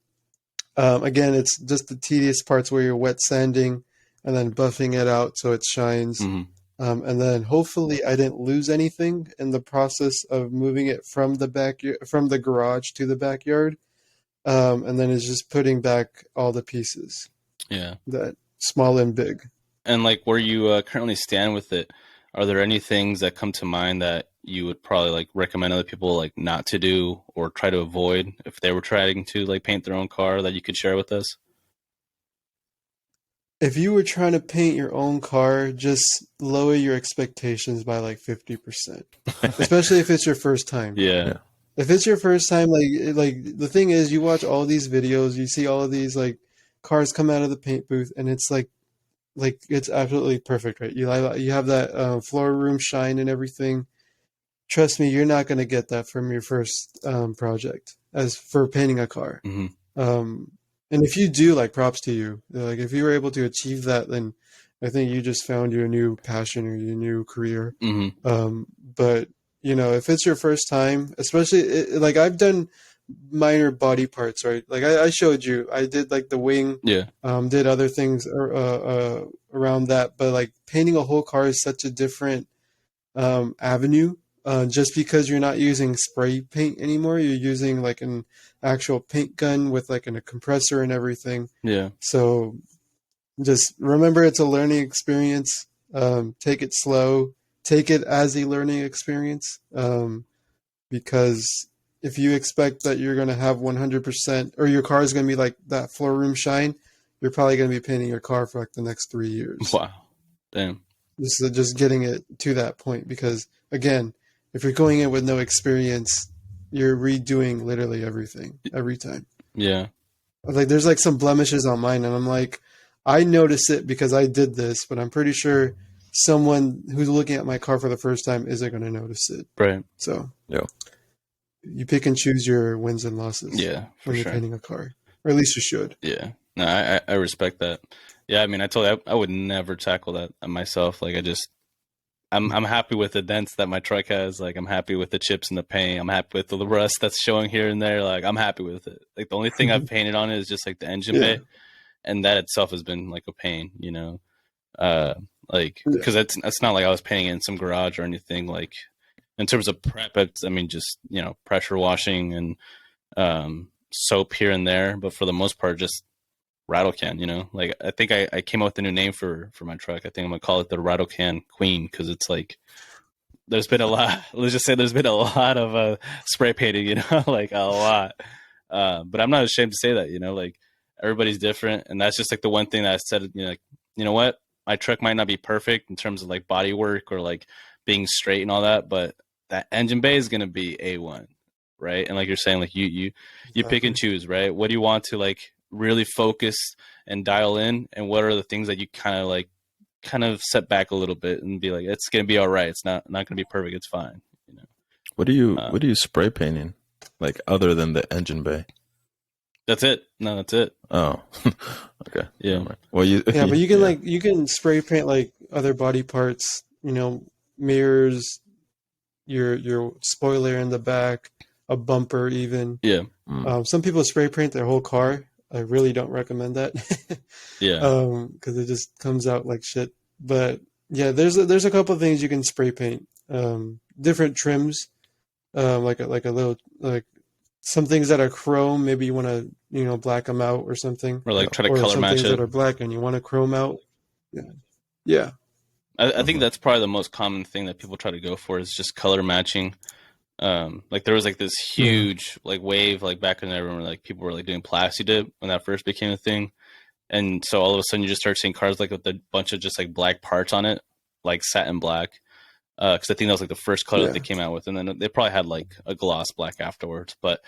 Again, it's just the tedious parts where you're wet sanding and then buffing it out so it shines.
Mhm.
And then hopefully I didn't lose anything in the process of moving it from the garage to the backyard. And then it's just putting back all the pieces,
Yeah.
that small and big.
And like where you currently stand with it, are there any things that come to mind that you would probably like recommend other people like not to do or try to avoid if they were trying to like paint their own car that you could share with us?
If you were trying to paint your own car, just lower your expectations by like 50%, especially if it's your first time.
Yeah.
Yeah.
If it's your first time, like the thing is, you watch all these videos, you see all of these like cars come out of the paint booth, and it's like it's absolutely perfect, right? You have that floor room shine and everything. Trust me, you're not going to get that from your first project as for painting a car.
Hmm.
And if you do, like, props to you. Like, if you were able to achieve that, then I think you just found your new passion or your new career.
Hmm.
But you know, if it's your first time, especially like I've done minor body parts, right? Like I showed you, I did like the wing,
Yeah.
did other things around that, but like painting a whole car is such a different avenue. Just because you're not using spray paint anymore, you're using like an actual paint gun with like a compressor and everything.
Yeah.
So just remember, it's a learning experience. Take it slow. Take it as a learning experience. Because if you expect that you're going to have 100% or your car is going to be like that floor room shine, you're probably going to be painting your car for like the next 3 years.
Wow. Damn.
This is just getting it to that point, because again, if you're going in with no experience, you're redoing literally everything every time.
Yeah.
Like there's like some blemishes on mine, and I'm like, I notice it because I did this, but I'm pretty sure someone who's looking at my car for the first time isn't going to notice it.
Right.
So
Yeah.
you pick and choose your wins and losses
Yeah. For
when you're
sure.
painting a car, or at least you should.
Yeah. No, I respect that. Yeah. I mean, I told you I would never tackle that myself. Like I'm happy with the dents that my truck has. Like I'm happy with the chips in the paint. I'm happy with the rust that's showing here and there. Like I'm happy with it. Like the only thing I've painted on it is just like the engine bay, and that itself has been like a pain, you know. Like because it's not like I was painting it in some garage or anything. Like in terms of prep, I mean just, you know, pressure washing and soap here and there, but for the most part just rattle can, you know. Like I think I came up with a new name for my truck. I think I'm gonna call it the rattle can queen, because it's like there's been a lot, let's just say there's been a lot of spray painting, you know. Like a lot. But I'm not ashamed to say that, you know, like everybody's different, and that's just like the one thing that I said, you know, like, you know what, my truck might not be perfect in terms of like body work or like being straight and all that, but that engine bay is gonna be A1, right? And like you're saying, like you pick and choose, right? What do you want to like really focus and dial in, and what are the things that you kind of set back a little bit and be like, it's gonna be all right, it's not gonna be perfect, it's fine, you know.
What are you spray painting, like other than the engine bay?
That's it. No, that's it.
Oh, okay.
Yeah.
Well,
Yeah, but you can like you can spray paint like other body parts, you know, mirrors, your spoiler in the back, a bumper even.
Yeah.
Some people spray paint their whole car. I really don't recommend that.
Yeah.
Because it just comes out like shit. But yeah, there's a couple of things you can spray paint. different trims, like a little like some things that are chrome. Maybe you want to black them out or something,
Or like try to
or
color
some
match
things
it.
that are black and you want to chrome out. Yeah, yeah.
I think that's probably the most common thing that people try to go for is just color matching. Like there was like this
Yeah.
huge like wave like back in there when like people were like doing plasti dip when that first became a thing, and so all of a sudden you just start seeing cars like with a bunch of just like black parts on it, like satin black. Because I think that was like the first color that they
Yeah.
came out with, and then they probably had like a gloss black afterwards. But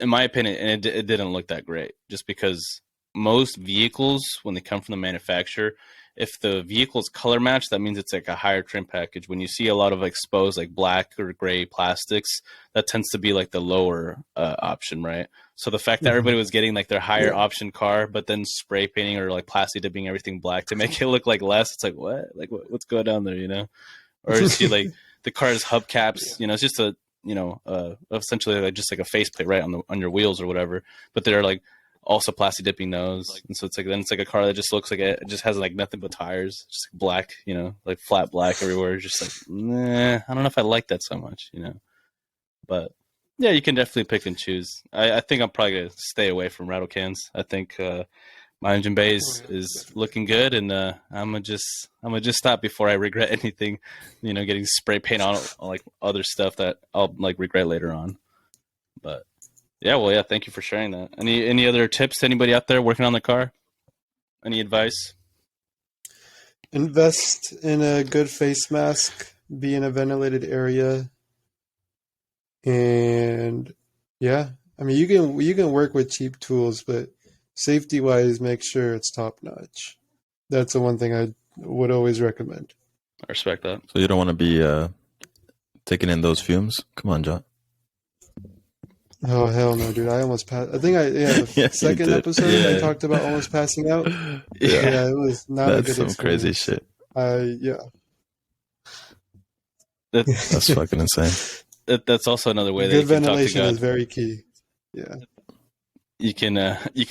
in my opinion, and it didn't look that great, just because most vehicles when they come from the manufacturer, if the vehicle's color match, that means it's like a higher trim package. When you see a lot of exposed like black or gray plastics, that tends to be like the lower option, right? So the fact that
Mhm.
everybody was getting like their higher
Yeah.
option car, but then spray painting or like plastic dipping everything black to make it look like less, it's like what? Like what's going on there, you know? Or is she like the car's hubcaps? You know, it's just a essentially like just like a faceplate right on your wheels or whatever. But they're like also plastic dipping nose, and so it's like then it's like a car that just looks like it just has like nothing but tires, just like black, you know, like flat black everywhere. Just like nah, I don't know if I like that so much, you know. But yeah, you can definitely pick and choose. I think I'm probably gonna stay away from rattle cans. I think my engine bay
Oh, yeah,
is
definitely.
looking good, and I'm gonna just stop before I regret anything. You know, getting spray paint on like other stuff that I'll like regret later on. But yeah, well, yeah, thank you for sharing that. Any other tips to anybody out there working on the car? Any advice?
Invest in a good face mask. Be in a ventilated area, and yeah, I mean you can work with cheap tools, but safety wise, make sure it's top notch. That's the one thing I would always recommend.
I respect that.
So you don't want to be taking in those fumes? Come on, John.
Oh hell no, dude! I almost passed. I think the
Yeah, you
second
did.
episode I
Yeah,
talked about almost passing out.
Yeah,
yeah.
Yeah, it was not a
that's
good
some crazy
experience.
shit.
Yeah.
That,
That's fucking insane.
that's also another way that
Good
you can talk to
ventilation is
God.
very key. Yeah.
You can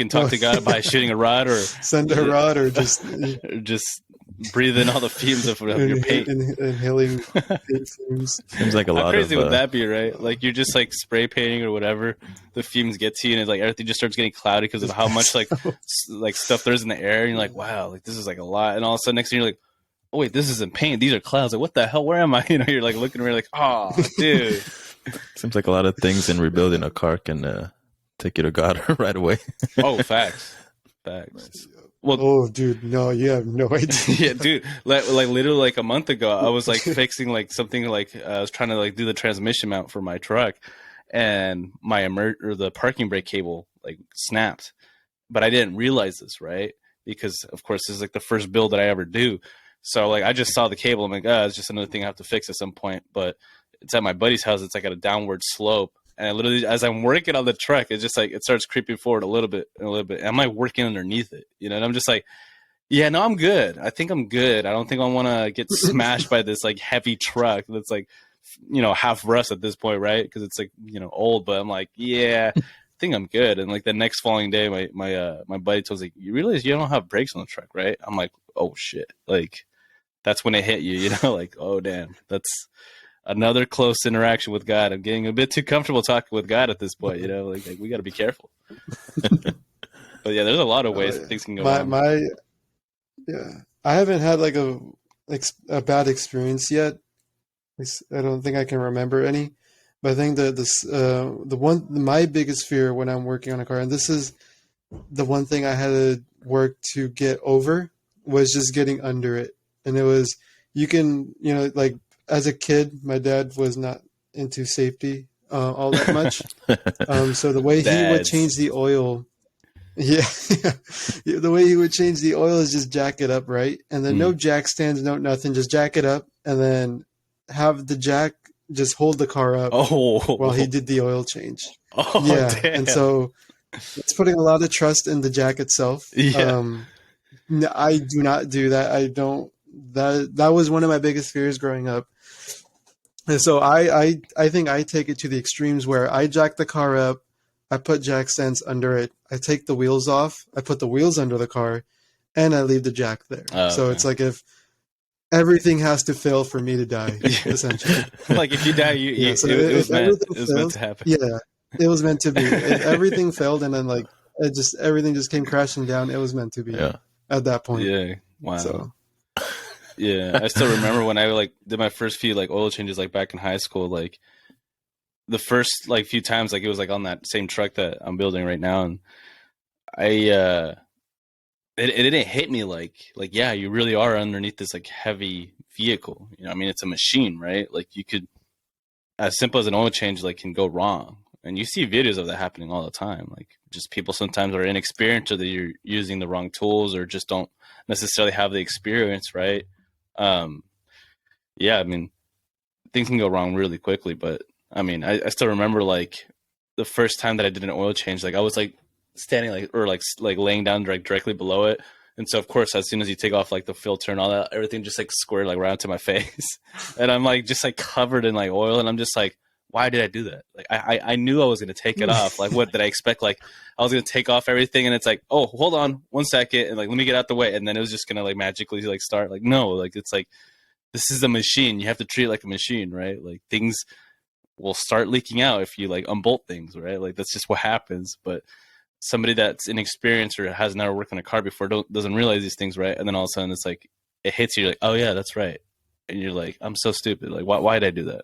talk
Oh,
to God by shooting a rod or
send a rod or just
or just breathe in all the fumes of your paint.
inhaling paint fumes.
Seems like a
How
lot
crazy
of
would that be, right? Like you're just like spray painting or whatever, the fumes get to you, and it's like everything just starts getting cloudy because of
Just
how much
pass
like
out.
like stuff there's in the air, and you're like, wow, like this is like a lot, and all of a sudden next thing you're like, oh wait, this isn't paint, these are clouds. Like what the hell? Where am I? You know, you're like looking around like, oh, dude.
seems like a lot of things in rebuilding a car can take you to God right away.
Oh, facts. Well,
Oh, dude, no, you have no idea.
yeah, dude. Like literally like a month ago, I was like fixing like something like I was trying to like do the transmission mount for my truck, and my the parking brake cable like snapped, but I didn't realize this, right? Because of course this is like the first build that I ever do, so like I just saw the cable. I'm like, it's just another thing I have to fix at some point. But it's at my buddy's house. It's like at a downward slope. And I literally, as I'm working on the truck, it's just like it starts creeping forward a little bit and a little bit. And I'm like working underneath it, you know. And I'm just like, yeah, no, I'm good. I think I'm good. I don't think I want to get smashed by this like heavy truck that's like, half rust at this point, right? Because it's like old. But I'm like, yeah, I think I'm good. And like the next following day, my buddy told me, like, you realize you don't have brakes on the truck, right? I'm like, oh shit, like that's when it hit you, like oh damn, that's another close interaction with God. I'm getting a bit too comfortable talking with God at this point, like we got to be careful. But yeah, there's a lot of
Oh,
ways
yeah.
things can go
My
wrong.
my yeah. I haven't had like a bad experience yet. At least I don't think I can remember any. But I think my biggest fear when I'm working on a car, and this is the one thing I had to work to get over, was just getting under it. And it was you can like as a kid, my dad was not into safety all that much. So the way he would
Dads.
change the oil, yeah, the way he would change the oil is just jack it up, right? And then no jack stands, no nothing, just jack it up, and then have the jack just hold the car up
Oh,
while he did the oil change.
oh,
Yeah,
damn.
and so it's putting a lot of trust in the jack itself.
Yeah.
I do not do that. I don't. That was one of my biggest fears growing up. And so I think I take it to the extremes where I jack the car up, I put jack stands under it, I take the wheels off, I put the wheels under the car, and I leave the jack there.
Oh,
So
okay.
it's like everything has to fail for me to die, essentially.
Like if you die,
So
it was
if
meant.
everything
It was meant
fails,
to happen.
yeah, it was meant to be. If everything failed and then like everything just came crashing down, it was meant to be
Yeah.
at that point.
Yeah. Wow.
So
Yeah, I still remember when I like did my first few like oil changes like back in high school. Like the first like few times, like it was like on that same truck that I'm building right now, and I it didn't hit me like yeah, you really are underneath this like heavy vehicle. You know, I mean, it's a machine, right? Like you could, as simple as an oil change, like can go wrong, and you see videos of that happening all the time. Like just people sometimes are inexperienced, or that you're using the wrong tools, or just don't necessarily have the experience, right? Um, yeah, I mean, things can go wrong really quickly, but I mean, I still remember like the first time that I did an oil change, like I was like standing like or like laying down directly below it, and so of course as soon as you take off like the filter and all that, everything just like squared like right onto my face, and I'm like just like covered in like oil, and I'm just like, why did I do that? Like I knew I was gonna take it off. Like what did I expect? Like I was gonna take off everything, and it's like, oh, hold on 1 second, and like let me get out the way, and then it was just gonna like magically like start. Like no, like it's like this is a machine. You have to treat it like a machine, right? Like things will start leaking out if you like unbolt things, right? Like that's just what happens. But somebody that's inexperienced or has never worked on a car before doesn't realize these things, right? And then all of a sudden it's like it hits you, you're like, oh yeah, that's right. And you're like, I'm so stupid. Like why did I do that?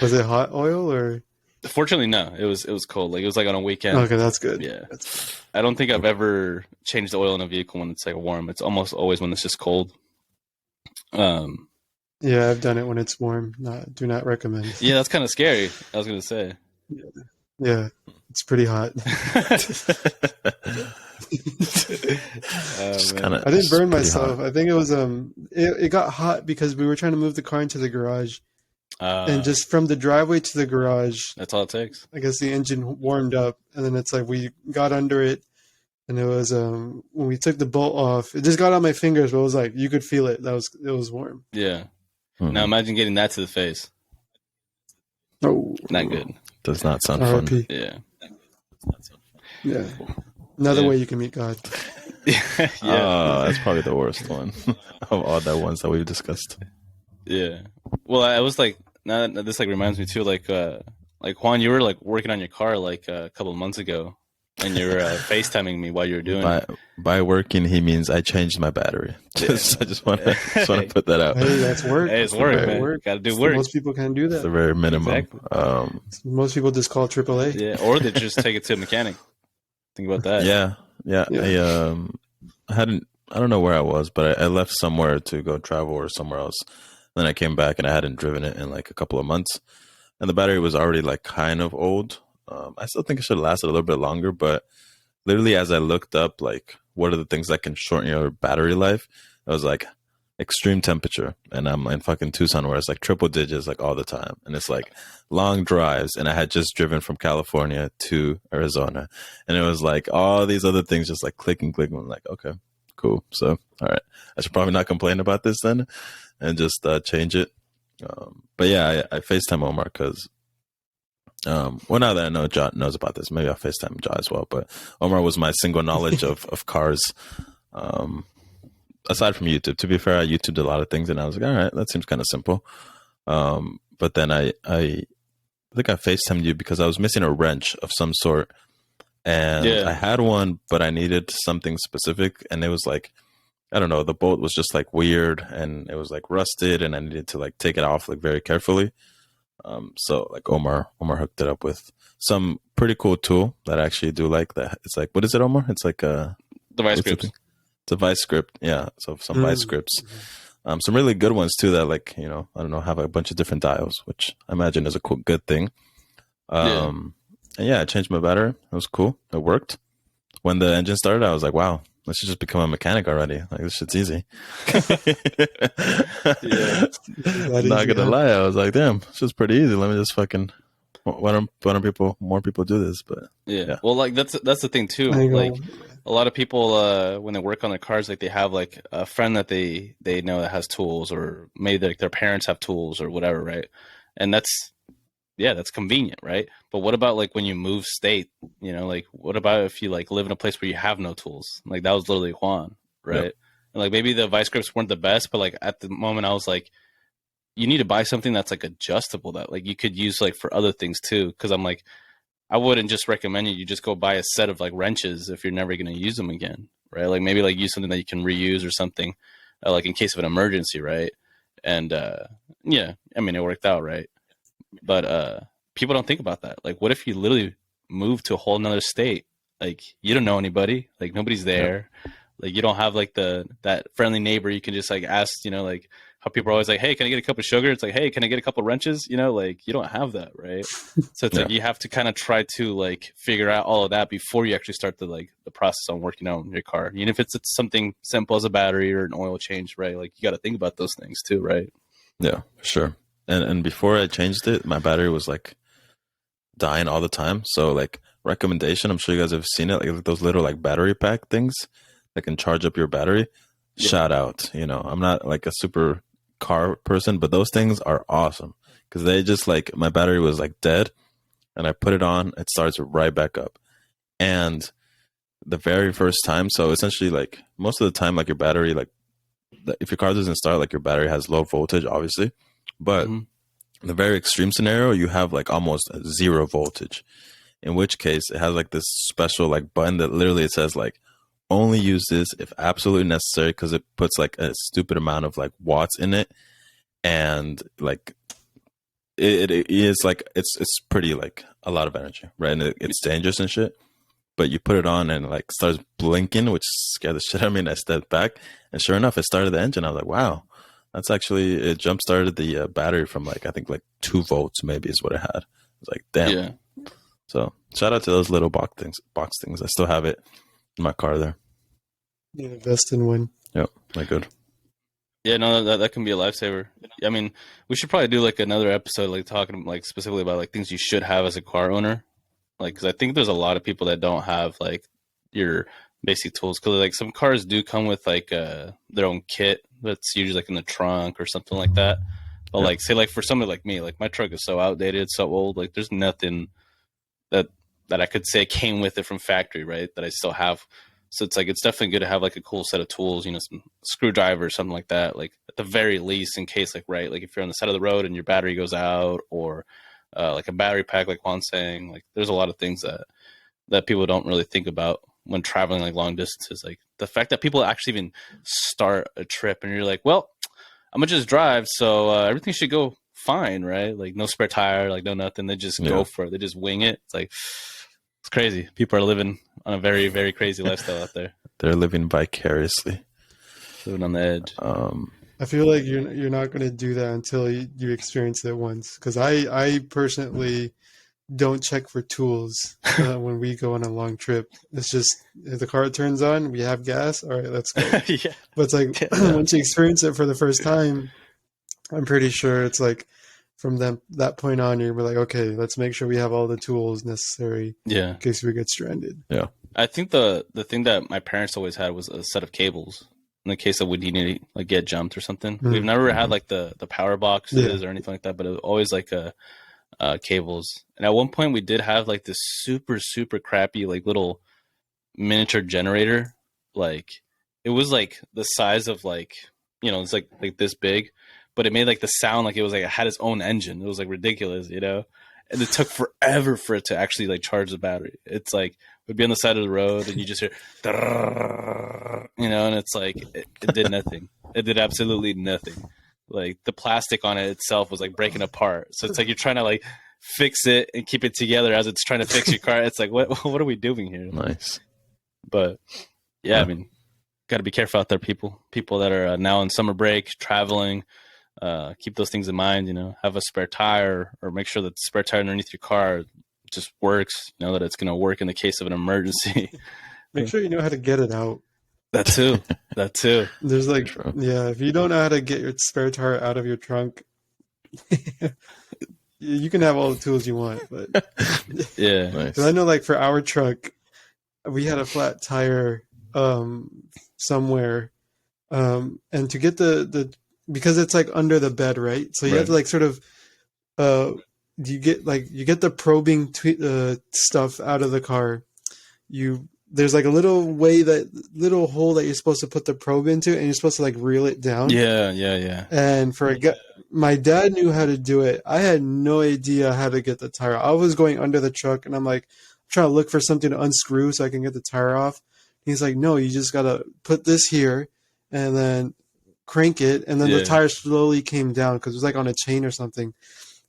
was it hot oil or?
Fortunately, no. It was cold. Like it was like on a weekend.
Okay, that's good.
Yeah.
That's good.
I don't think I've ever changed the oil in a vehicle when it's like warm. It's almost always when it's just cold.
Yeah, I've done it when it's warm. Do not recommend.
Yeah, that's kind of scary. I was gonna say.
Yeah, it's pretty hot.
Kinda,
I didn't burn
pretty
myself.
hot.
I think it was it got hot because we were trying to move the car into the garage, and just from the driveway to the garage,
That's all it takes.
I guess the engine warmed up, and then it's like we got under it, and it was when we took the bolt off, it just got on my fingers, but it was like you could feel it. It was warm.
Yeah.
Mhm.
Now imagine getting that to the face.
Oh,
Not good.
Does not sound fun.
R.I.P.
Yeah.
Yeah, another
Yeah.
way you can meet God.
Yeah.
That's probably the worst one of all the ones that we've discussed.
Yeah. Well, I was like, now that this like reminds me too, like Juan, you were like working on your car like a couple of months ago, and you were Facetiming me while you were doing it.
By working, he means I changed my battery. I just want to put that out.
Hey, that's work.
Hey, it's work,
That's
man.
work.
Got to do
So
work.
most people can't do
It's the
that.
very minimum.
Exactly.
Most people just call AAA.
Yeah, or they just take it to a mechanic. Think about that.
Yeah.
Yeah.
I hadn't. I don't know where I was, but I left somewhere to go travel or somewhere else. Then I came back and I hadn't driven it in like a couple of months, and the battery was already like kind of old. I still think it should have lasted a little bit longer, but literally as I looked up, like what are the things that can shorten your battery life, it was like extreme temperature, and I'm in fucking Tucson where it's like triple digits like all the time, and it's like long drives, and I had just driven from California to Arizona, and it was like all these other things just like clicking. I'm like, okay, cool. So all right, I should probably not complain about this then, and just change it. But yeah, I FaceTime Omar because well, now that I know Ja knows about this, maybe I'll FaceTime Ja as well. But Omar was my single knowledge of cars. Aside from YouTube, to be fair, I YouTubed a lot of things, and I was like, all right, that seems kind of simple. But then I think I FaceTimed you because I was missing a wrench of some sort, and I had one, but I needed something specific, and it was like, I don't know, the bolt was just like weird, and it was like rusted, and I needed to like take it off like very carefully. So like Omar hooked it up with some pretty cool tool that I actually do like. That it's like, what is it, Omar? It's like a
Device grips.
It's a vice script, yeah. So some vice scripts, some really good ones too. That like, you know, I don't know, have a bunch of different dials, which I imagine is a cool, good thing. And yeah, I changed my battery. It was cool. It worked. When the engine started, I was like, wow, I should just become a mechanic already. Like this shit's easy. Not gonna lie, I was like, damn, it's just pretty easy. Let me just fucking. Why don't more people do this? But
yeah. Well, like that's the thing too. Like a lot of people, when they work on their cars, like they have like a friend that they know that has tools, or maybe like their parents have tools or whatever, right? And that's convenient, right? But what about like when you move state? You know, like what about if you like live in a place where you have no tools? Like that was literally Juan, right?
Yep.
And like maybe the vice grips weren't the best, but like at the moment I was like, you need to buy something that's like adjustable that like you could use like for other things too. Because I'm like, I wouldn't just recommend you just go buy a set of like wrenches if you're never going to use them again, right? Like maybe like use something that you can reuse or something, like in case of an emergency, right? And yeah, I mean it worked out, right? But people don't think about that. Like, what if you literally move to a whole nother state? Like, you don't know anybody. Like, nobody's there. Yep. Like, you don't have like that friendly neighbor you can just like ask. You know, like how people are always like, "Hey, can I get a cup of sugar?" It's like, "Hey, can I get a couple of wrenches?" You know, like you don't have that, right? So it's like you have to kind of try to like figure out all of that before you actually start the process on working on your car. Even if it's something simple as a battery or an oil change, right? Like you got to think about those things too, right?
Yeah, sure. And before I changed it, my battery was like dying all the time. So like recommendation, I'm sure you guys have seen it, like those little like battery pack things that can charge up your battery. Yeah. Shout out. You know, I'm not like a super car person, but those things are awesome because they just like my battery was like dead and I put it on, it starts right back up. And the very first time, so essentially like most of the time, like your battery, like if your car doesn't start, like your battery has low voltage, obviously. But in the very extreme scenario, you have like almost zero voltage, in which case it has like this special like button that literally it says like only use this if absolutely necessary, because it puts like a stupid amount of like watts in it, and like it is like it's pretty like a lot of energy, right? And it's dangerous and shit. But you put it on and like starts blinking, which scared the shit out of me. And I stepped back, and sure enough, it started the engine. I was like, "Wow, that's actually it." Jump started the battery from like I think like 2 volts maybe is what it had. I was like, "Damn!" Yeah. So shout out to those little box things. I still have it in my car there.
Yeah, invest in one.
Yep, like good.
Yeah, no, that can be a lifesaver. I mean, we should probably do like another episode, like talking like specifically about like things you should have as a car owner. Like, because I think there's a lot of people that don't have like your basic tools. Because like some cars do come with like their own kit that's usually like in the trunk or something like that. But like, say like for somebody like me, like my truck is so outdated, so old. Like, there's nothing that I could say came with it from factory, right? That I still have. So it's like it's definitely good to have like a cool set of tools, you know, some screwdrivers, something like that. Like at the very least, in case like like if you're on the side of the road and your battery goes out, or like a battery pack, like Juan's saying, like there's a lot of things that people don't really think about when traveling like long distances. Like the fact that people actually even start a trip and you're like, well, I'm gonna just drive, so everything should go fine, right? Like no spare tire, like no nothing. They just go for it. They just wing it. It's like it's crazy. People are living on a very, very crazy lifestyle out there.
They're living vicariously,
living on the edge.
I feel like you're not going to do that until you experience it once. Because I personally don't check for tools when we go on a long trip. It's just if the car turns on, we have gas. All right, let's go. Yeah. But it's like once you experience it for the first time, I'm pretty sure it's like from that point on, you're like, okay, let's make sure we have all the tools necessary.
Yeah.
In case we get stranded.
Yeah.
I think the thing that my parents always had was a set of cables. In the case of we need to like get jumped or something. We've never had like the power boxes or anything like that, but it was always like cables. And at one point we did have like this super, super crappy like little miniature generator. Like it was like the size of like, you know, it's like this big, but it made like the sound like it was like it had its own engine. It was like ridiculous, you know? And it took forever for it to actually like charge the battery. It's like we'd be on the side of the road and you just hear, you know, and it's like it did nothing. It did absolutely nothing. Like the plastic on it itself was like breaking apart. So it's like you're trying to like fix it and keep it together as it's trying to fix your car. It's like what are we doing here?
Nice.
But yeah, I mean, got to be careful out there, people that are now on summer break traveling. Keep those things in mind, you know, have a spare tire or make sure that the spare tire underneath your car just works, you know, that it's going to work in the case of an emergency.
Make sure you know how to get it out.
That too.
There's like, yeah, if you don't know how to get your spare tire out of your trunk, you can have all the tools you want, but
yeah.
Nice. I know like for our truck, we had a flat tire somewhere, and to get the because it's like under the bed, right? So you have to like sort of you get the probing stuff out of the car. You there's like a little little hole that you're supposed to put the probe into, and you're supposed to like reel it down.
Yeah.
And for a guy, my dad knew how to do it. I had no idea how to get the tire. I was going under the truck, and I'm like trying to look for something to unscrew so I can get the tire off. He's like, no, you just gotta put this here, and then crank it, and then the tire slowly came down because it was like on a chain or something.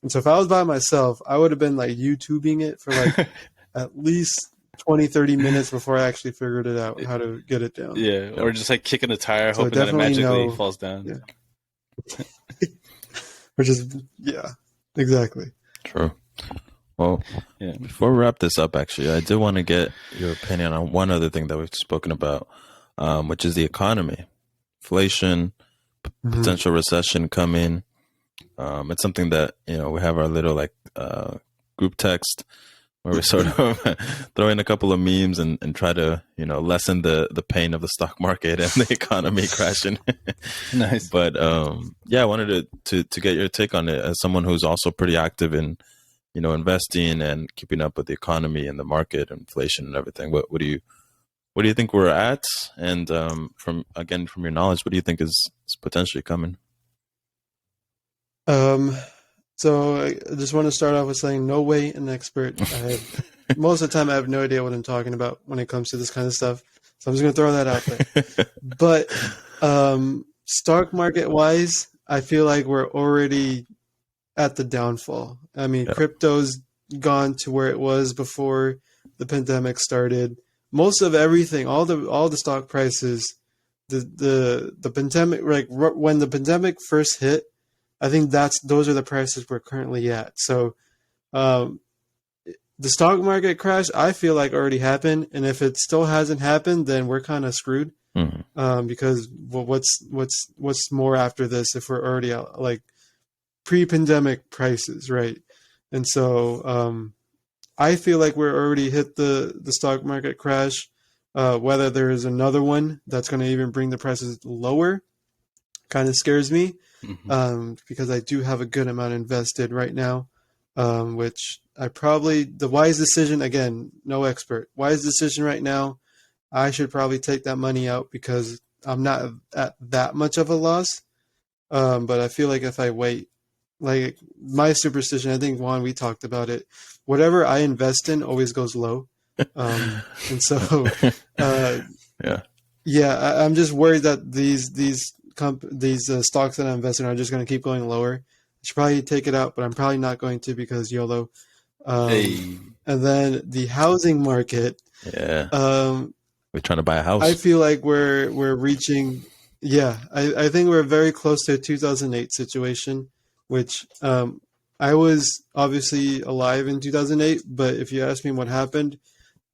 And so if I was by myself, I would have been like YouTubing it for like at least 20, 30 minutes before I actually figured it out how to get it down.
Yeah, or just like kicking the tire,
So
hoping that it
definitely
magically falls down.
Yeah. Which is, yeah, exactly.
True. Well, before we wrap this up, actually, I did want to get your opinion on one other thing that we've spoken about, which is the economy, inflation, potential recession coming. It's something that, you know, we have our little like group text where we sort of throw in a couple of memes and try to, you know, lessen the pain of the stock market and the economy crashing.
Nice.
But yeah, I wanted to get your take on it as someone who's also pretty active in, you know, investing and keeping up with the economy and the market, inflation and everything. What do you think we're at? And from your knowledge, what do you think is potentially coming?
So I just want to start off with saying no way an expert. Most of the time I have no idea what I'm talking about when it comes to this kind of stuff. So I'm just going to throw that out there. But stock market wise, I feel like we're already at the downfall. I mean, crypto's gone to where it was before the pandemic started. Most of everything, all the stock prices, the pandemic, like when the pandemic first hit, I think those are the prices we're currently at. So the stock market crash, I feel like already happened, and if it still hasn't happened, then we're kind of screwed. Because what's more after this if we're already at like pre-pandemic prices, right? And so I feel like we're already hit the stock market crash. Whether there is another one that's going to even bring the prices lower kind of scares me. Because I do have a good amount invested right now, which the wise decision, again, no expert, wise decision right now, I should probably take that money out because I'm not at that much of a loss. But I feel like if I wait, like my superstition, I think, Juan, we talked about it, whatever I invest in always goes low. And so, I'm just worried that these stocks that I invest in are just going to keep going lower. I should probably take it out, but I'm probably not going to because YOLO. And then the housing market.
Yeah. We're trying to buy a house.
I feel like we're reaching. Yeah, I think we're very close to a 2008 situation, which I was obviously alive in 2008. But if you ask me what happened,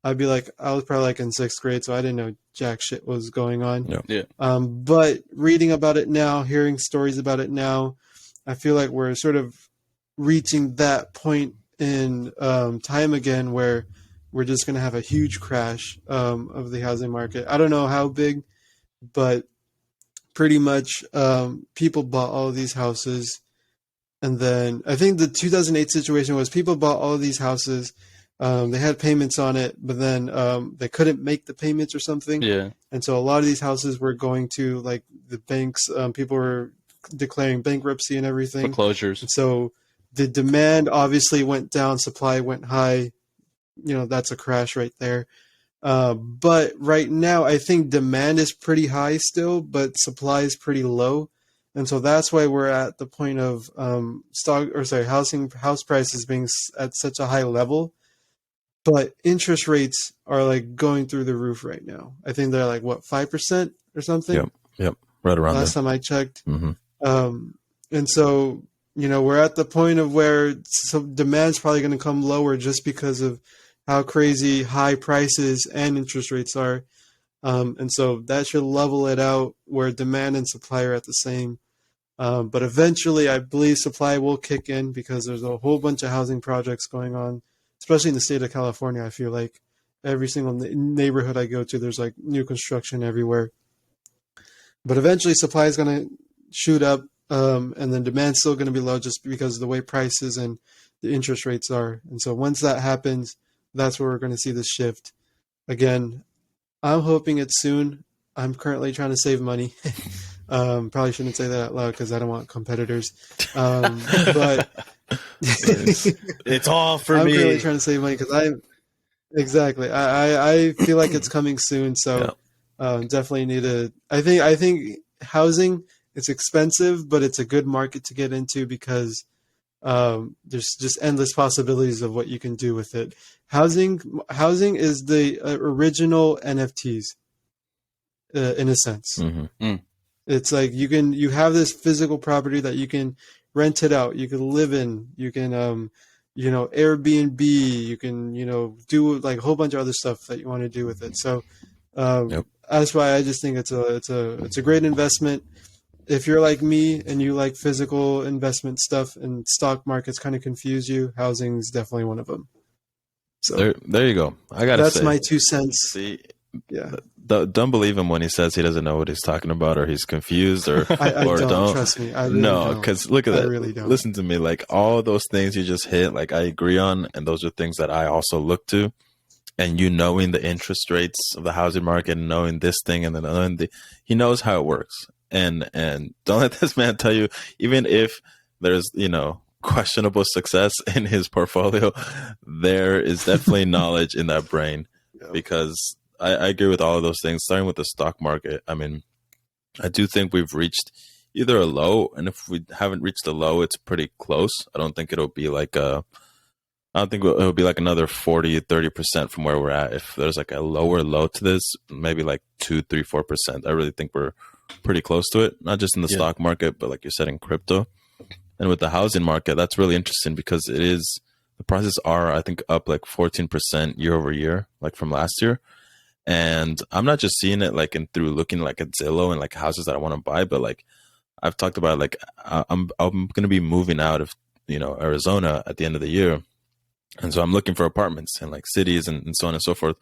I'd be like, I was probably like in 6th grade, so I didn't know jack shit was going on.
Yeah.
But reading about it now, hearing stories about it now, I feel like we're sort of reaching that point in time again where we're just going to have a huge crash of the housing market. I don't know how big, but pretty much people bought all of these houses. And then I think the 2008 situation was people bought all of these houses. They had payments on it, but then they couldn't make the payments or something.
Yeah.
And so a lot of these houses were going to like the banks. People were declaring bankruptcy and everything.
Foreclosures.
And so the demand obviously went down, supply went high. You know, that's a crash right there. But right now, I think demand is pretty high still, but supply is pretty low. And so that's why we're at the point of house prices being at such a high level. But interest rates are like going through the roof right now. I think they're like, what, 5% or something?
Yep. Right around
Last
there.
time I checked. And so, you know, we're at the point of where demand's probably going to come lower just because of how crazy high prices and interest rates are. And so that should level it out where demand and supply are at the same. But eventually, I believe supply will kick in because there's a whole bunch of housing projects going on, especially in the state of California. I feel like every single neighborhood I go to, there's like new construction everywhere. But eventually, supply is going to shoot up, and then demand's still going to be low just because of the way prices and the interest rates are. And so once that happens, that's where we're going to see this shift. Again, I'm hoping it's soon. I'm currently trying to save money. Probably shouldn't say that out loud because I don't want competitors. But
It's all for
I'm currently
me.
trying to save money because exactly. I feel like it's coming soon,
Yeah.
so definitely need to. I think housing, it's expensive, but it's a good market to get into because there's just endless possibilities of what you can do with it. Housing is the original NFTs in a sense.
Mm-hmm.
It's like you have this physical property that you can rent it out, you can live in, you can Airbnb, you can do like a whole bunch of other stuff that you want to do with it. So
Yep.
that's why I just think it's a great investment. If you're like me and you like physical investment stuff and stock markets kind of confuse you, housing is definitely one of them. So
There you go. I gotta
that's
say,
my 2 cents.
see,
Yeah,
don't believe him when he says he doesn't know what he's talking about, or he's confused, or
I
or
don't,
don't.
trust me. I really
No,
don't.
because look at
I
that.
really don't.
Listen to me. Like all those things you just hit, like I agree on, and those are things that I also look to. And you knowing the interest rates of the housing market, and knowing this thing, and then knowing he knows how it works. And don't let this man tell you, even if there's questionable success in his portfolio, there is definitely knowledge in that brain,
Yeah.
because I agree with all of those things. Starting with the stock market, I mean, I do think we've reached either a low, and if we haven't reached a low, it's pretty close. I don't think it'll be like I don't think it'll be like another 40-30% from where we're at. If there's like a lower low to this, maybe like 2-3-4%. I really think we're pretty close to it, not just in the stock market, but like you said, in crypto. And with the housing market, that's really interesting because the prices are, I think, up like 14% year over year, like from last year. And I'm not just seeing it like through looking like at Zillow and like houses that I want to buy, but like I've talked about, like I'm going to be moving out of Arizona at the end of the year, and so I'm looking for apartments in like cities and so on and so forth.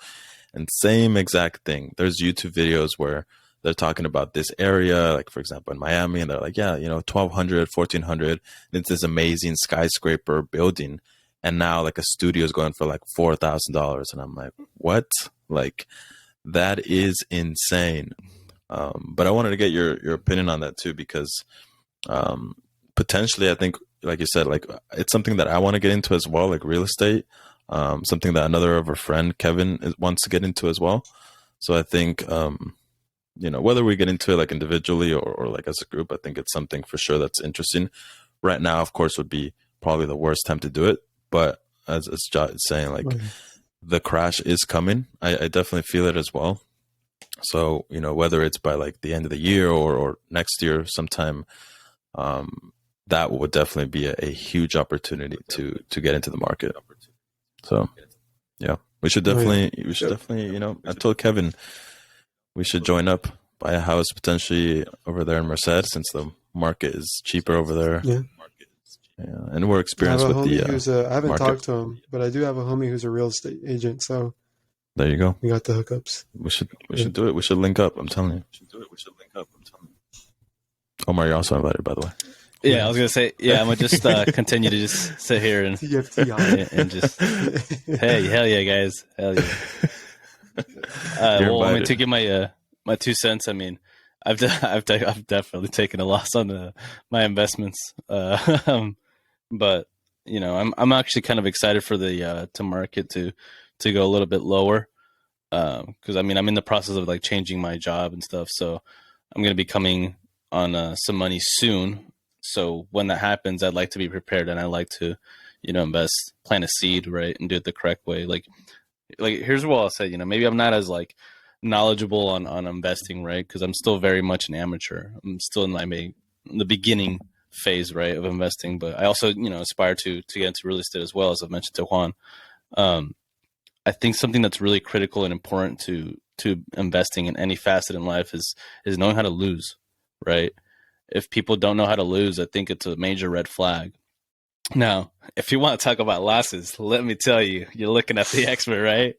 And same exact thing. There's YouTube videos where they're talking about this area, like for example in Miami, and they're like, yeah, 1,200, 1,400, and it's this amazing skyscraper building, and now like a studio is going for like $4,000, and I'm like, what? Like that is insane. But I wanted to get your opinion on that too, because potentially I think, like you said, like it's something that I want to get into as well, like real estate. Something that another of our friend Kevin wants to get into as well. So I think whether we get into it like individually or like as a group, I think it's something for sure that's interesting. Right now, of course, would be probably the worst time to do it, but as Jot is saying, like the crash is coming. I definitely feel it as well. So whether it's by like the end of the year or next year sometime, that would definitely be a huge opportunity to get into the market. So yeah, we should definitely I told Kevin we should join up, buy a house potentially over there in Merced, since the market is cheaper over there.
Yeah.
Yeah, and we're
I have
experienced
a
with
homie
the
who's I haven't
market.
talked to him, but I do have a homie who's a real estate agent, so
There you go.
we got the hookups.
We should do it. We should link up. I'm telling you. Omar, you're also invited, by the way.
Yeah, I was gonna say. Yeah, I'm gonna just continue to just sit here and
TFTI.
and just hey, hell yeah, guys, hell yeah.
You're
I mean,
invited.
to give my 2 cents, I mean, I've definitely taken a loss on my investments, but I'm actually kind of excited for the to market to go a little bit lower, because I mean I'm in the process of like changing my job and stuff, so I'm gonna be coming on some money soon. So when that happens, I'd like to be prepared, and I like to invest, plant a seed, right, and do it the correct way. Like here's what I'll say. Maybe I'm not as like knowledgeable on investing, right, because I'm still very much an amateur. I'm still in the beginning phase, right, of investing, but I also aspire to get into real estate as well, as I've mentioned to Juan. I think something that's really critical and important to investing in any facet in life is knowing how to lose, right? If people don't know how to lose, I think it's a major red flag. Now, if you want to talk about losses, let me tell you, you're looking at the expert, right?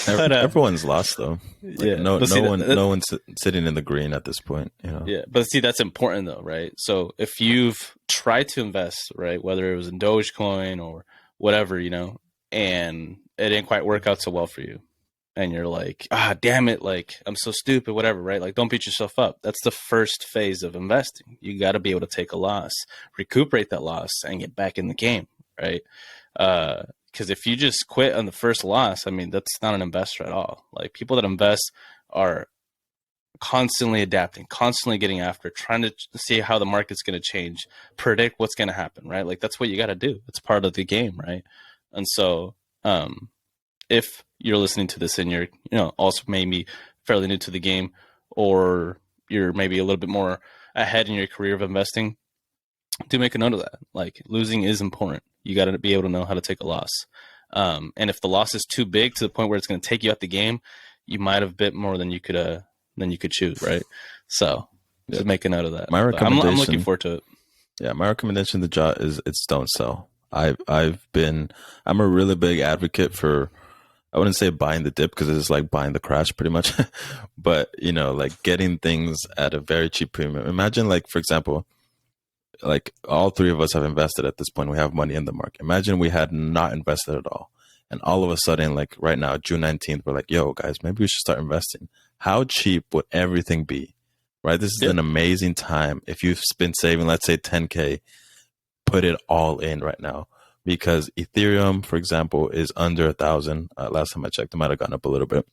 But,
Everyone's lost though. Like,
yeah,
no
see,
one, no one's sitting in the green at this point.
Yeah, but see, that's important though, right? So if you've tried to invest, right, whether it was in Dogecoin or whatever, and it didn't quite work out so well for you, and you're like, ah, damn it, like I'm so stupid, whatever, right? Like, don't beat yourself up. That's the first phase of investing. You got to be able to take a loss, recuperate that loss, and get back in the game, right? Because if you just quit on the first loss, I mean, that's not an investor at all. Like, people that invest are constantly adapting, constantly getting after, trying to see how the market's going to change, predict what's going to happen, right? Like, that's what you got to do. It's part of the game, right? And so, if you're listening to this and you're, also maybe fairly new to the game, or you're maybe a little bit more ahead in your career of investing, do make a note of that. Like, losing is important. You got to be able to know how to take a loss. And if the loss is too big to the point where it's going to take you out the game, you might have bit more than you could chew, right? So just make a note of that.
My recommendation,
I'm looking forward to it.
Yeah, my recommendation to Jot is it's don't sell. I'm a really big advocate for, I wouldn't say buying the dip because it's like buying the crash pretty much, but like getting things at a very cheap premium. Imagine, like, for example, like all three of us have invested at this point. We have money in the market. Imagine we had not invested at all. And all of a sudden, like right now, June 19th, we're like, yo, guys, maybe we should start investing. How cheap would everything be? Right? This is an amazing time. If you've been saving, let's say 10K, put it all in right now. Because Ethereum, for example, is under 1,000. Last time I checked, it might have gone up a little bit.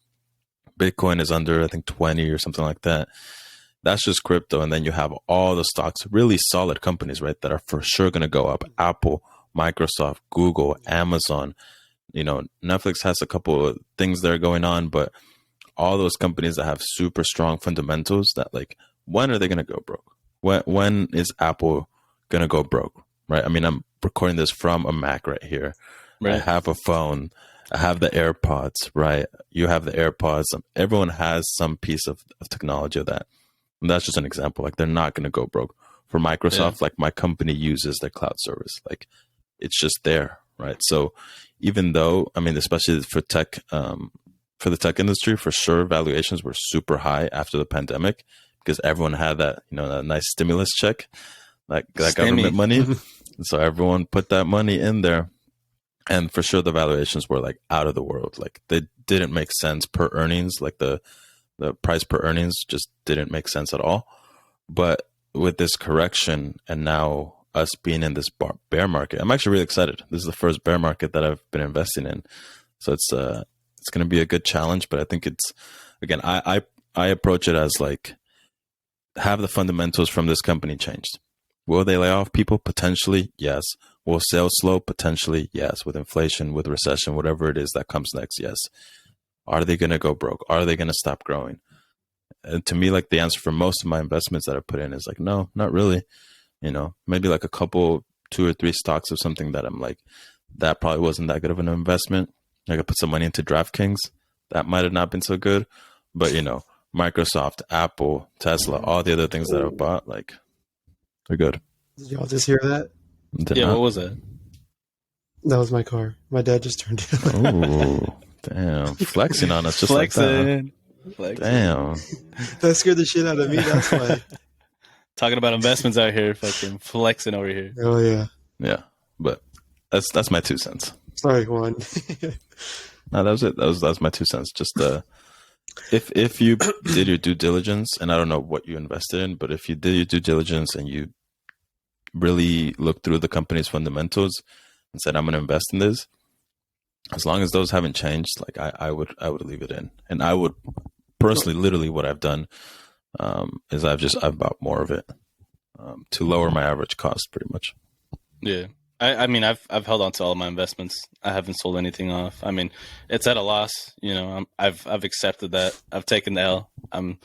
Bitcoin is under, I think, 20 or something like that. That's just crypto. And then you have all the stocks, really solid companies, right, that are for sure going to go up. Apple, Microsoft, Google, Amazon. Netflix has a couple of things that are going on, but all those companies that have super strong fundamentals that, like, when are they going to go broke? When is Apple going to go broke? Right. I mean, I'm recording this from a Mac right here. Right. I have a phone. I have the AirPods, right? You have the AirPods. Everyone has some piece of technology of that. And that's just an example. Like, they're not going to go broke. For Microsoft, like, my company uses their cloud service. Like, it's just there, right? So even though, I mean, especially for tech, for the tech industry, for sure, valuations were super high after the pandemic because everyone had that, that nice stimulus check, like that government money. So everyone put that money in there. And for sure, the valuations were like out of the world. Like, they didn't make sense per earnings. Like the price per earnings just didn't make sense at all. But with this correction and now us being in this bear market, I'm actually really excited. This is the first bear market that I've been investing in. So it's going to be a good challenge. But I think it's, again, I approach it as like, have the fundamentals from this company changed? Will they lay off people? Potentially, yes. Will sales slow? Potentially, yes. With inflation, with recession, whatever it is that comes next, yes. Are they going to go broke? Are they going to stop growing? And to me, like, the answer for most of my investments that I put in is like, no, not really. Maybe like a couple, 2 or 3 stocks of something that I'm like, that probably wasn't that good of an investment. Like, I put some money into DraftKings. That might have not been so good. But, Microsoft, Apple, Tesla, all the other things that I've bought, like, they're good.
Did y'all just hear that?
What was that?
That was my car. My dad just turned it on.
Oh, damn. Flexing on us just
Flexing.
Like that. Huh? Damn.
That scared the shit out of me. That's why.
Talking about investments out here, fucking flexing over here.
Oh, yeah.
Yeah. But that's my 2 cents.
Sorry, Juan.
No, that was it. That was my 2 cents. Just if you did your due diligence, and I don't know what you invested in, but if you did your due diligence and you really looked through the company's fundamentals and said, I'm going to invest in this, as long as those haven't changed, like, I would leave it in. And I would personally, literally, what I've done is I've bought more of it to lower my average cost, pretty much.
Yeah. I mean, I've held on to all of my investments. I haven't sold anything off. I mean, it's at a loss. I've accepted that. I've taken the L. I'm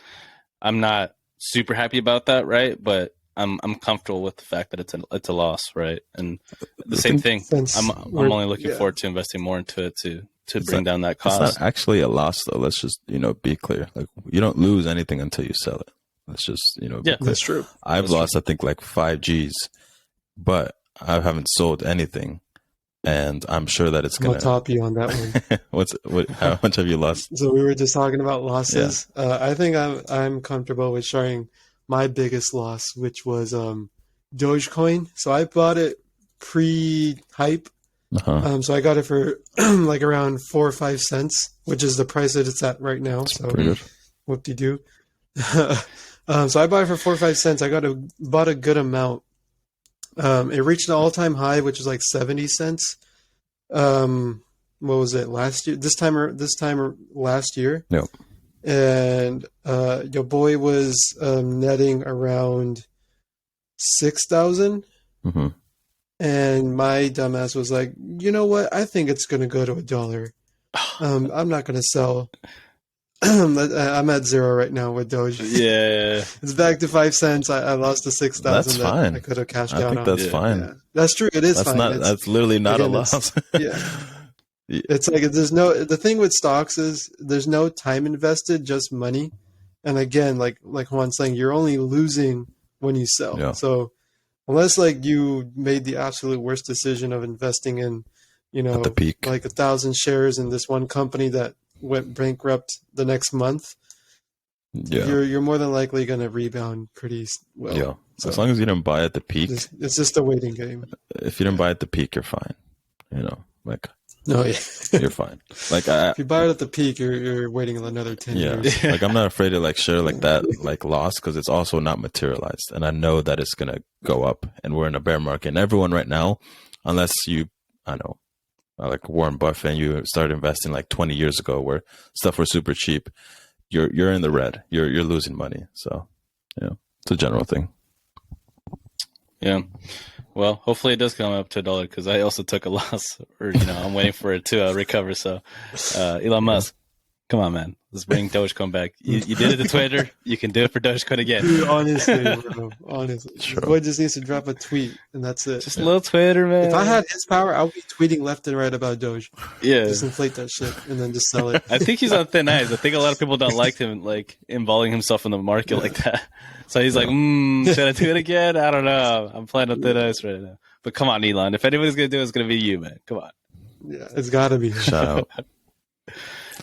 not super happy about that, right? But I'm comfortable with the fact that it's a loss, right? And the same thing. I'm only looking forward to investing more into it to bring down that cost.
It's not actually a loss, though. Let's just be clear. Like, you don't lose anything until you sell it. Let's just
yeah, that's true.
I've lost, I think, like 5 G's, but I haven't sold anything, and I'm sure that it's gonna.
I'll top you on that
one. How much have you lost?
So we were just talking about losses. Yeah. I think I'm comfortable with sharing my biggest loss, which was Dogecoin. So I bought it pre-hype,
Uh-huh.
So I got it for like around 4 or 5 cents, which is the price that it's at right now. So
Pretty good.
whoop-de-doo. So I bought it for 4 or 5 cents. Bought a good amount. It reached an all-time high, which was like 70 cents. What was it last year? This time last year.
Yep.
And your boy was netting around 6,000.
Mm-hmm.
And my dumbass was like, you know what? I think it's going to go to $1. I'm not going to sell. I'm at 0 right now with Doge.
Yeah.
It's back to 5 cents. I lost the 6,000
That's
that
fine.
I could have cashed
I
out
think
on.
that's
Yeah.
fine.
Yeah. That's true. It is
That's
fine.
not. That's literally not a
again,
loss.
Yeah. It's like the thing with stocks is there's no time invested, just money. And again, like Juan's saying, you're only losing when you sell.
Yeah.
So unless like you made the absolute worst decision of investing in,
At the peak.
like 1,000 shares in this one company that went bankrupt the next month,
Yeah.
you're more than likely going to rebound pretty well.
Yeah.
So
As long as you didn't buy at the peak.
it's just a waiting game.
If you didn't buy at the peak, you're fine. Like
No, yeah.
you're fine. Like
If you buy it at the peak, you're waiting another 10
yeah.
years.
Like I'm not afraid to like share like that like loss because it's also not materialized, and I know that it's gonna go up, and we're in a bear market. And everyone right now, unless you, I know, like Warren Buffett, and you started investing like 20 years ago, where stuff was super cheap, you're in the red. You're losing money. So yeah, it's a general thing.
Yeah. Well, hopefully it does come up to $1 because I also took a loss, or I'm waiting for it to recover. So, Elon Musk, come on, man, let's bring Dogecoin back. You did it to Twitter, you can do it for Dogecoin again.
Dude, honestly, bro, honestly,
Sure.
this boy just needs to drop a tweet, and that's it.
Just a little Twitter, man.
If I had his power, I would be tweeting left and right about Doge.
yeah,
Just inflate that shit and then just sell it.
I think he's on thin ice. I think a lot of people don't like him, like involving himself in the market like that. So he's like, should I do it again? I don't know. I'm playing on thin ice right now. But come on, Elon. If anybody's gonna do it, it's gonna be you, man. Come on.
Yeah, it's got to be.
Shout out.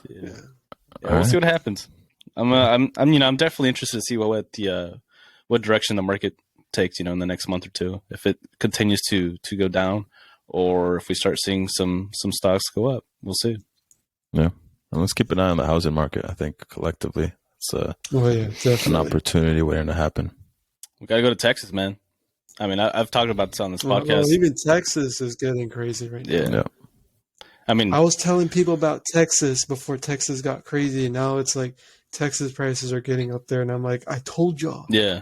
Yeah,
All
we'll
right.
see what happens. I'm definitely interested to see what direction the market takes, in the next month or two. If it continues to go down, or if we start seeing some stocks go up, we'll see.
Yeah, and let's keep an eye on the housing market. I think collectively, it's
Oh yeah,
an
definitely.
opportunity waiting to happen.
We gotta go to Texas, man. I mean, I've talked about this on this
Well,
podcast.
even Texas is getting crazy right now.
Yeah.
Yeah.
I mean,
I was telling people about Texas before Texas got crazy, and now it's like Texas prices are getting up there, and I'm like, I told y'all,
yeah.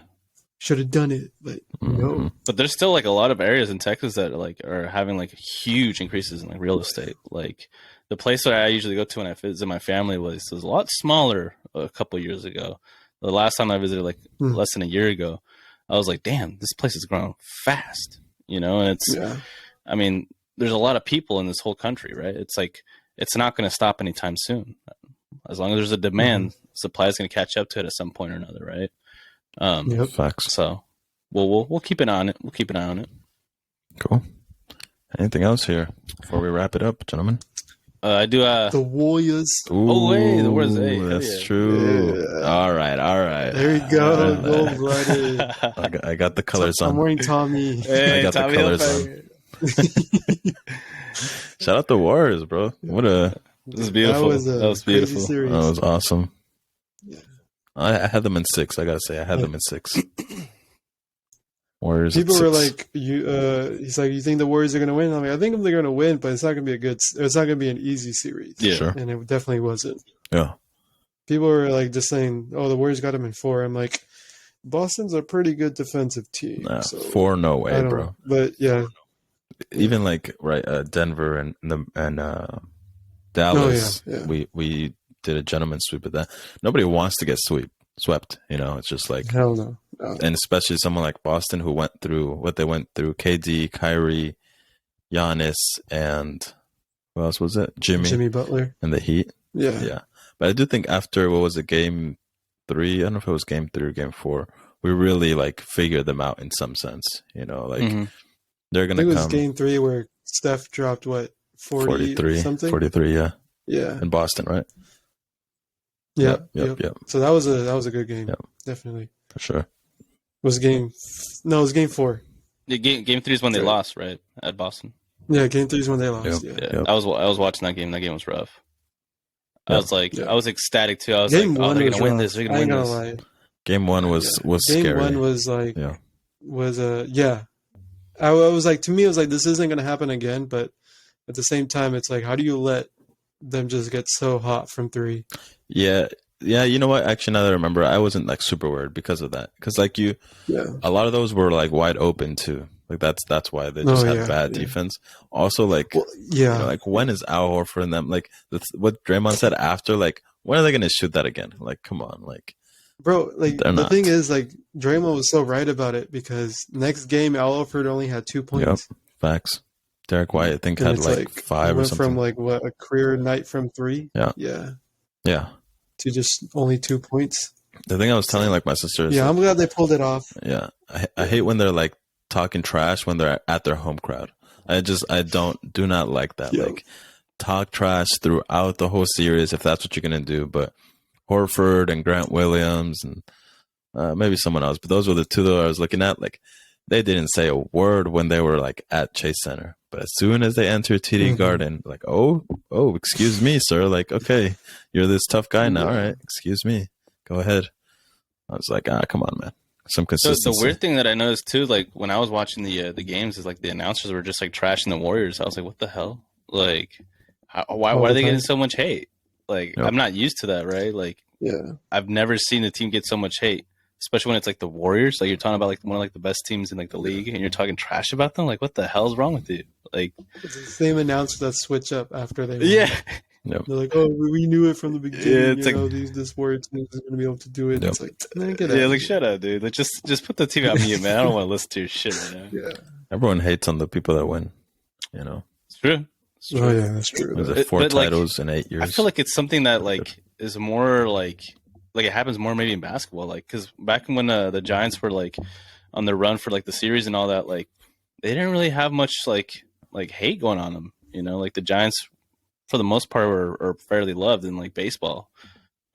should have done it, but no.
But there's still like a lot of areas in Texas that are having like huge increases in like real estate. Like the place that I usually go to when I visit my family was a lot smaller a couple of years ago. The last time I visited, like less than a year ago, I was like, damn, this place is growing fast, and it's,
Yeah.
I mean, there's a lot of people in this whole country, right? It's like, it's not going to stop anytime soon. As long as there's a demand, supply is going to catch up to it at some point or another, right?
Yep.
Facts.
So we'll keep an eye on it. We'll keep an eye on it.
Cool. Anything else here before we wrap it up, gentlemen?
I do.
The Warriors.
Oh, wait, the Warriors, hey,
That's
hell yeah.
true.
Yeah.
All right.
There you go.
All
Go
right.
blooded.
I got the colors
I'm
on.
wearing Tommy.
Hey,
I got the
Tommy
colors
Hilfiger.
Shout out the Warriors, bro. What a
This is beautiful.
That was
beautiful.
Crazy series.
that was awesome.
Yeah.
I had them in 6. I gotta say, I had them in 6. Warriors.
People
at
were
6.
like, he's like, you think the Warriors are going to win? I'm like, I think they're going to win, but it's not going to be it's not going to be an easy series.
Yeah.
Sure.
And it definitely wasn't.
Yeah.
People were like just saying, oh, the Warriors got them in 4. I'm like, Boston's a pretty good defensive team.
Nah,
so
4, no
I
way,
don't
bro.
know. But yeah.
Even like Denver and Dallas.
Oh, yeah.
We did a gentleman's sweep of that. Nobody wants to get swept. It's just like,
Hell no.
and especially someone like Boston who went through what they went through. KD, Kyrie, Giannis, and who else was it?
Jimmy Butler.
and the Heat.
Yeah.
Yeah. But I do think after, what was it, game 3? I don't know if it was game 3 or game 4. We really like figured them out in some sense. Like they're
I
going
think
to
it was
come
game 3 where Steph dropped, what, 40 something?
43, yeah.
Yeah.
In Boston, right?
Yep. So that was a good game.
Yep.
Definitely.
For sure.
It was game 4.
Yeah, game 3 is when they
Right.
lost, right, at Boston.
Yeah, game 3 is when they lost.
Yep.
Yeah.
Yeah, I was watching that game. That game was rough. I
Yep.
was like,
Yeah.
I was ecstatic too. I was
Game
like, oh,
1
they're
was
gonna win
rough.
this. They're
I
gonna
ain't
win
gonna
this.
lie.
Game 1 was
Yeah. Game
scary.
1 was like
Yeah.
yeah. I was like, to me, it was like, this isn't gonna happen again. But at the same time, it's like, how do you let them just get so hot from 3?
Yeah. Yeah. You know what? Actually, now that I remember, I wasn't like super worried because of that. Because like
Yeah.
a lot of those were like wide open too. Like that's why they just
Oh,
had
yeah,
bad
yeah.
defense. Also, like
Well, yeah.
like when is Al Horford and them like what Draymond said after? Like when are they gonna shoot that again? Like come on, like
Bro, like
they're
the
not.
thing is, like Draymond was so right about it because next game Al Horford only had 2
Yep,
points,
facts. Derek White I think
and
had
it's
like
like it
5 or
went from
something.
like what a career night from 3,
Yeah, yeah.
to just only 2 points.
The thing I was telling like my sister is
Yeah,
like,
I'm glad they pulled it off.
yeah, I
Yeah.
hate when they're like talking trash when they're at their home crowd. I do not like that.
Yeah.
Like talk trash throughout the whole series if that's what you're gonna do. But Horford and Grant Williams and maybe someone else, but those were the two that I was looking at. Like they didn't say a word when they were like at Chase Center, but as soon as they entered TD
Mhm.
Garden, like oh, excuse me, sir. Like okay, you're this tough guy now. All right, excuse me, go ahead. I was like, come on, man, some
So
consistency.
the weird thing that I noticed too, like when I was watching the games, is like the announcers were just like trashing the Warriors. I was like, what the hell? Like, why
All
are
the
they getting
time.
so much hate? Like,
Yep.
I'm not used to that, right? Like,
Yeah.
I've never seen a team get so much hate, especially when it's like the Warriors. Like you're talking about like one of like the best teams in like the league, and you're talking trash about them. Like, what the hell's wrong with you? Like,
It's the same announcers that switch up after they win.
yeah,
Yep.
They're like, oh, we knew it from the beginning.
Yeah, it's
you
like-
know, this Warrior team is going to be able to do it.
Yep.
It's like, man, get
yeah,
out.
like shut up, dude. Like just put the team on mute, man. I don't want to listen to your shit right now.
Yeah.
Everyone hates on the people that win. You know,
It's true. It's true.
Oh yeah, that's true.
was
though.
it 4
But, like,
titles in 8 years?
I feel like it's something that like is more like it happens more maybe in basketball, like because back when the Giants were like on their run for like the series and all that, like they didn't really have much like hate going on them. You know, like the Giants for the most part are fairly loved in like baseball.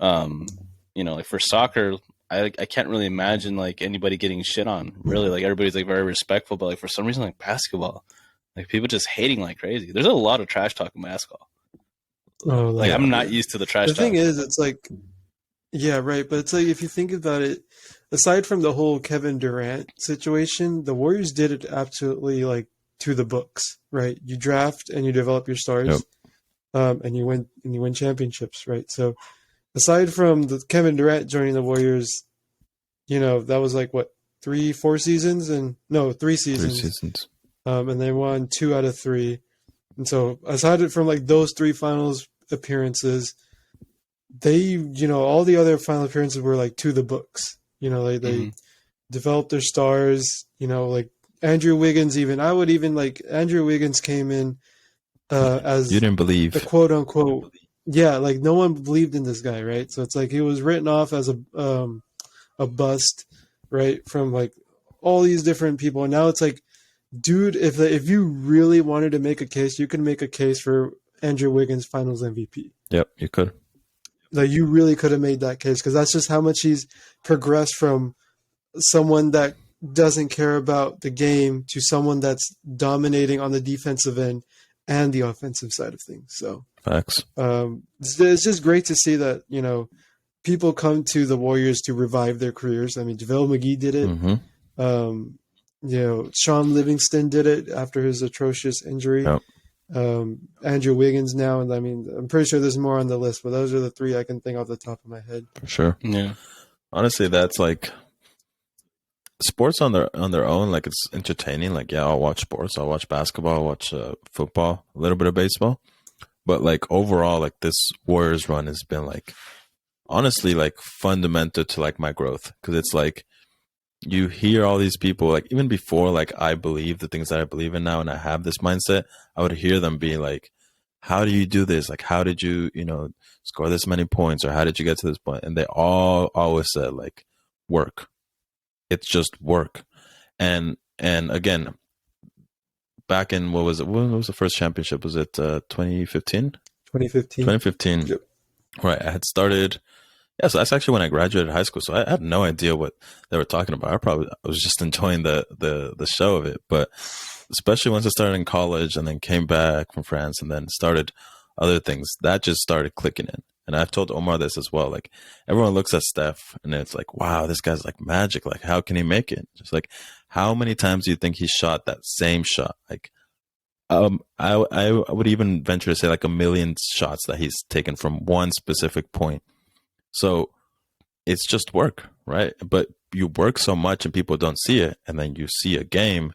You know, like for soccer, I can't really imagine like anybody getting shit on. Really, like everybody's like very respectful, but like for some reason, like basketball, like people just hating like crazy. There's a lot of trash talk in basketball.
Oh,
Like
yeah.
I'm not used to the trash
The
talk.
thing is, it's like, yeah, right. But it's like, if you think about it, aside from the whole Kevin Durant situation, the Warriors did it absolutely like to the books, right? You draft and you develop your stars, and you win championships, right? So aside from the Kevin Durant joining the Warriors, you know, that was like what, 3 seasons, and no, 3
3
seasons.
seasons.
And they won 2 out of 3. And so aside from like those 3 finals appearances, they, you know, all the other final appearances were like to the books. You know, like they developed their stars, you know, like Andrew Wiggins, even I would even like Andrew Wiggins came in as
You didn't believe.
the quote unquote, yeah, like no one believed in this guy, right? So it's like he was written off as a bust, right, from like all these different people. And now it's like, dude, if you really wanted to make a case, you can make a case for Andrew Wiggins Finals MVP.
Yep, you could.
Like you really could have made that case because that's just how much he's progressed from someone that doesn't care about the game to someone that's dominating on the defensive end and the offensive side of things. So
Facts.
it's just great to see that, you know, people come to the Warriors to revive their careers. I mean, JaVale McGee did it.
Mm-hmm.
You know, Sean Livingston did it after his atrocious injury.
Yep.
Andrew Wiggins now, and I mean, I'm pretty sure there's more on the list, but those are the 3 I can think off the top of my head.
For sure.
Yeah.
Honestly, that's like sports on their own. Like it's entertaining. Like yeah, I'll watch sports. I'll watch basketball. I'll watch football. A little bit of baseball. But like overall, like this Warriors run has been like honestly like fundamental to like my growth because it's like you hear all these people like even before like I believe the things that I believe in now and I have this mindset, I would hear them be like, how do you do this? Like, how did you, you know, score this many points or how did you get to this point? And they all always said like work. It's just work. And again, back in what was the first championship? Was it 2015?
2015.
2015.
Yep.
Right. I had started. Yeah, so that's actually when I graduated high school. So I had no idea what they were talking about. I was just enjoying the show of it. But especially once I started in college and then came back from France and then started other things, that just started clicking in. And I've told Omar this as well. Like, everyone looks at Steph and it's like, wow, this guy's like magic. Like, how can he make it? Just like, how many times do you think he shot that same shot? Like, I would even venture to say like a million shots that he's taken from one specific point. So it's just work, right? But you work so much and people don't see it. And then you see a game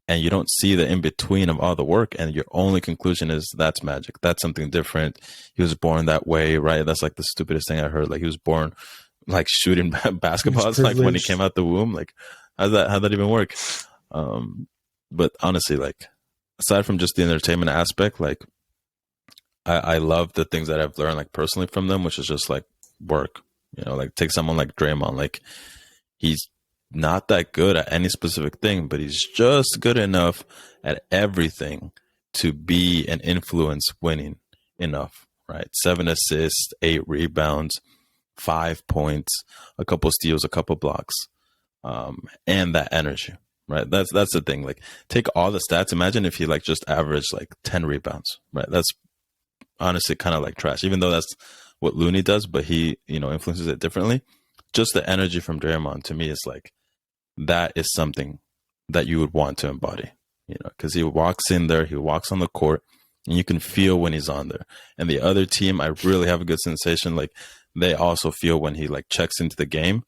and you don't see the in between of all the work. And your only conclusion is that's magic. That's something different. He was born that way, right? That's like the stupidest thing I heard. Like, he was born like shooting basketballs, like when he came out the womb. Like, how'd that even work? But honestly, like, aside from just the entertainment aspect, like, I love the things that I've learned, like, personally from them, which is just like work. You know, like, take someone like Draymond. Like, he's not that good at any specific thing, but he's just good enough at everything to be an influence winning enough, right? 7 assists, 8 rebounds, 5 points, a couple steals, a couple blocks, and that energy, right? That's the thing. Like, take all the stats. Imagine if he like just averaged like 10 rebounds, right? That's honestly kind of like trash, even though that's what Looney does, but he, influences it differently. Just the energy from Draymond to me is like, that is something that you would want to embody, because he walks in there, he walks on the court, and you can feel when he's on there. And the other team, I really have a good sensation. Like, they also feel when he like checks into the game,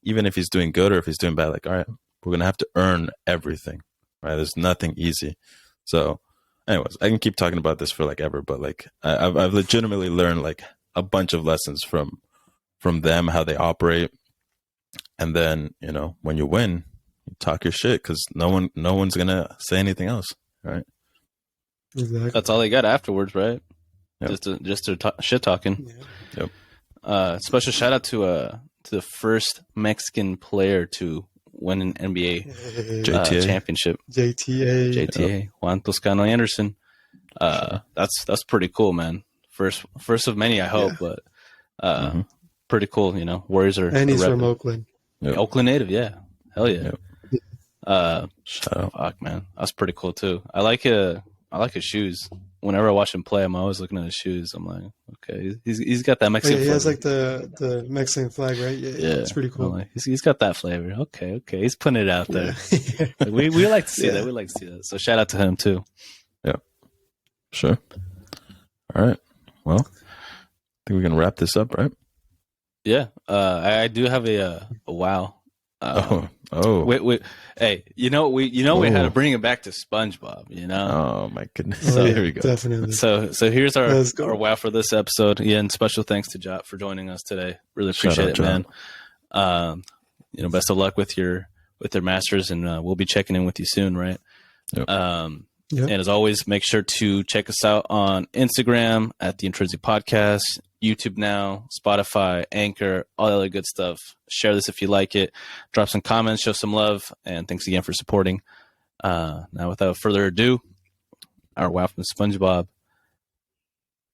even if he's doing good or if he's doing bad, like, all right, we're going to have to earn everything, right? There's nothing easy. So anyways, I can keep talking about this for like ever, but like I've legitimately learned like a bunch of lessons from them, how they operate. And then, when you win, you talk your shit because no one's going to say anything else, right?
Exactly.
That's all they got afterwards, right?
Yep.
Just to shit talking.
Yeah.
Yep. Special shout out to the first Mexican player to win an NBA championship.
JTA.
Yep. Juan Toscano Anderson. That's pretty cool, man. First of many, I hope, but pretty cool. Warriors are.
And he's from Oakland.
Yep.
Oakland native, yeah. Hell yeah.
Yep.
Fuck, man, that's pretty cool too. I like his shoes. Whenever I watch him play, I'm always looking at his shoes. I'm like, okay, he's got that Mexican.
He has like the Mexican flag, right? Yeah, it's pretty cool.
Like, he's got that flavor. Okay, he's putting it out there.
Yeah.
Like, we like to see that. We like to see that. So shout out to him too.
Yeah, sure. All right. Well, I think we can wrap this up, right?
Yeah. I do have a wow.
Wait.
Hey, we had to bring it back to SpongeBob.
Oh my goodness.
So
here we go.
Definitely.
So here's our wow for this episode. Yeah, and special thanks to Jot for joining us today. Really appreciate it, man. Best of luck with your masters, and we'll be checking in with you soon, right?
Yep.
Yep.
And as always, make sure to check us out on Instagram at the Intrinsic Podcast, YouTube now, Spotify, Anchor, all the other good stuff. Share this if you like it. Drop some comments, show some love, and thanks again for supporting. Now, without further ado, our wow from SpongeBob.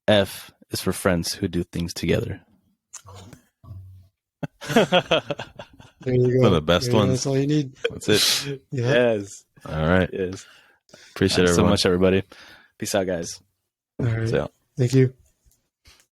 F is for friends who do things together.
There you go.
One of the best ones.
That's all you need.
That's it.
Yeah.
Yes.
All right.
Yes.
Appreciate it
so much, everybody. Peace out, guys.
All right.
See ya.
Thank you.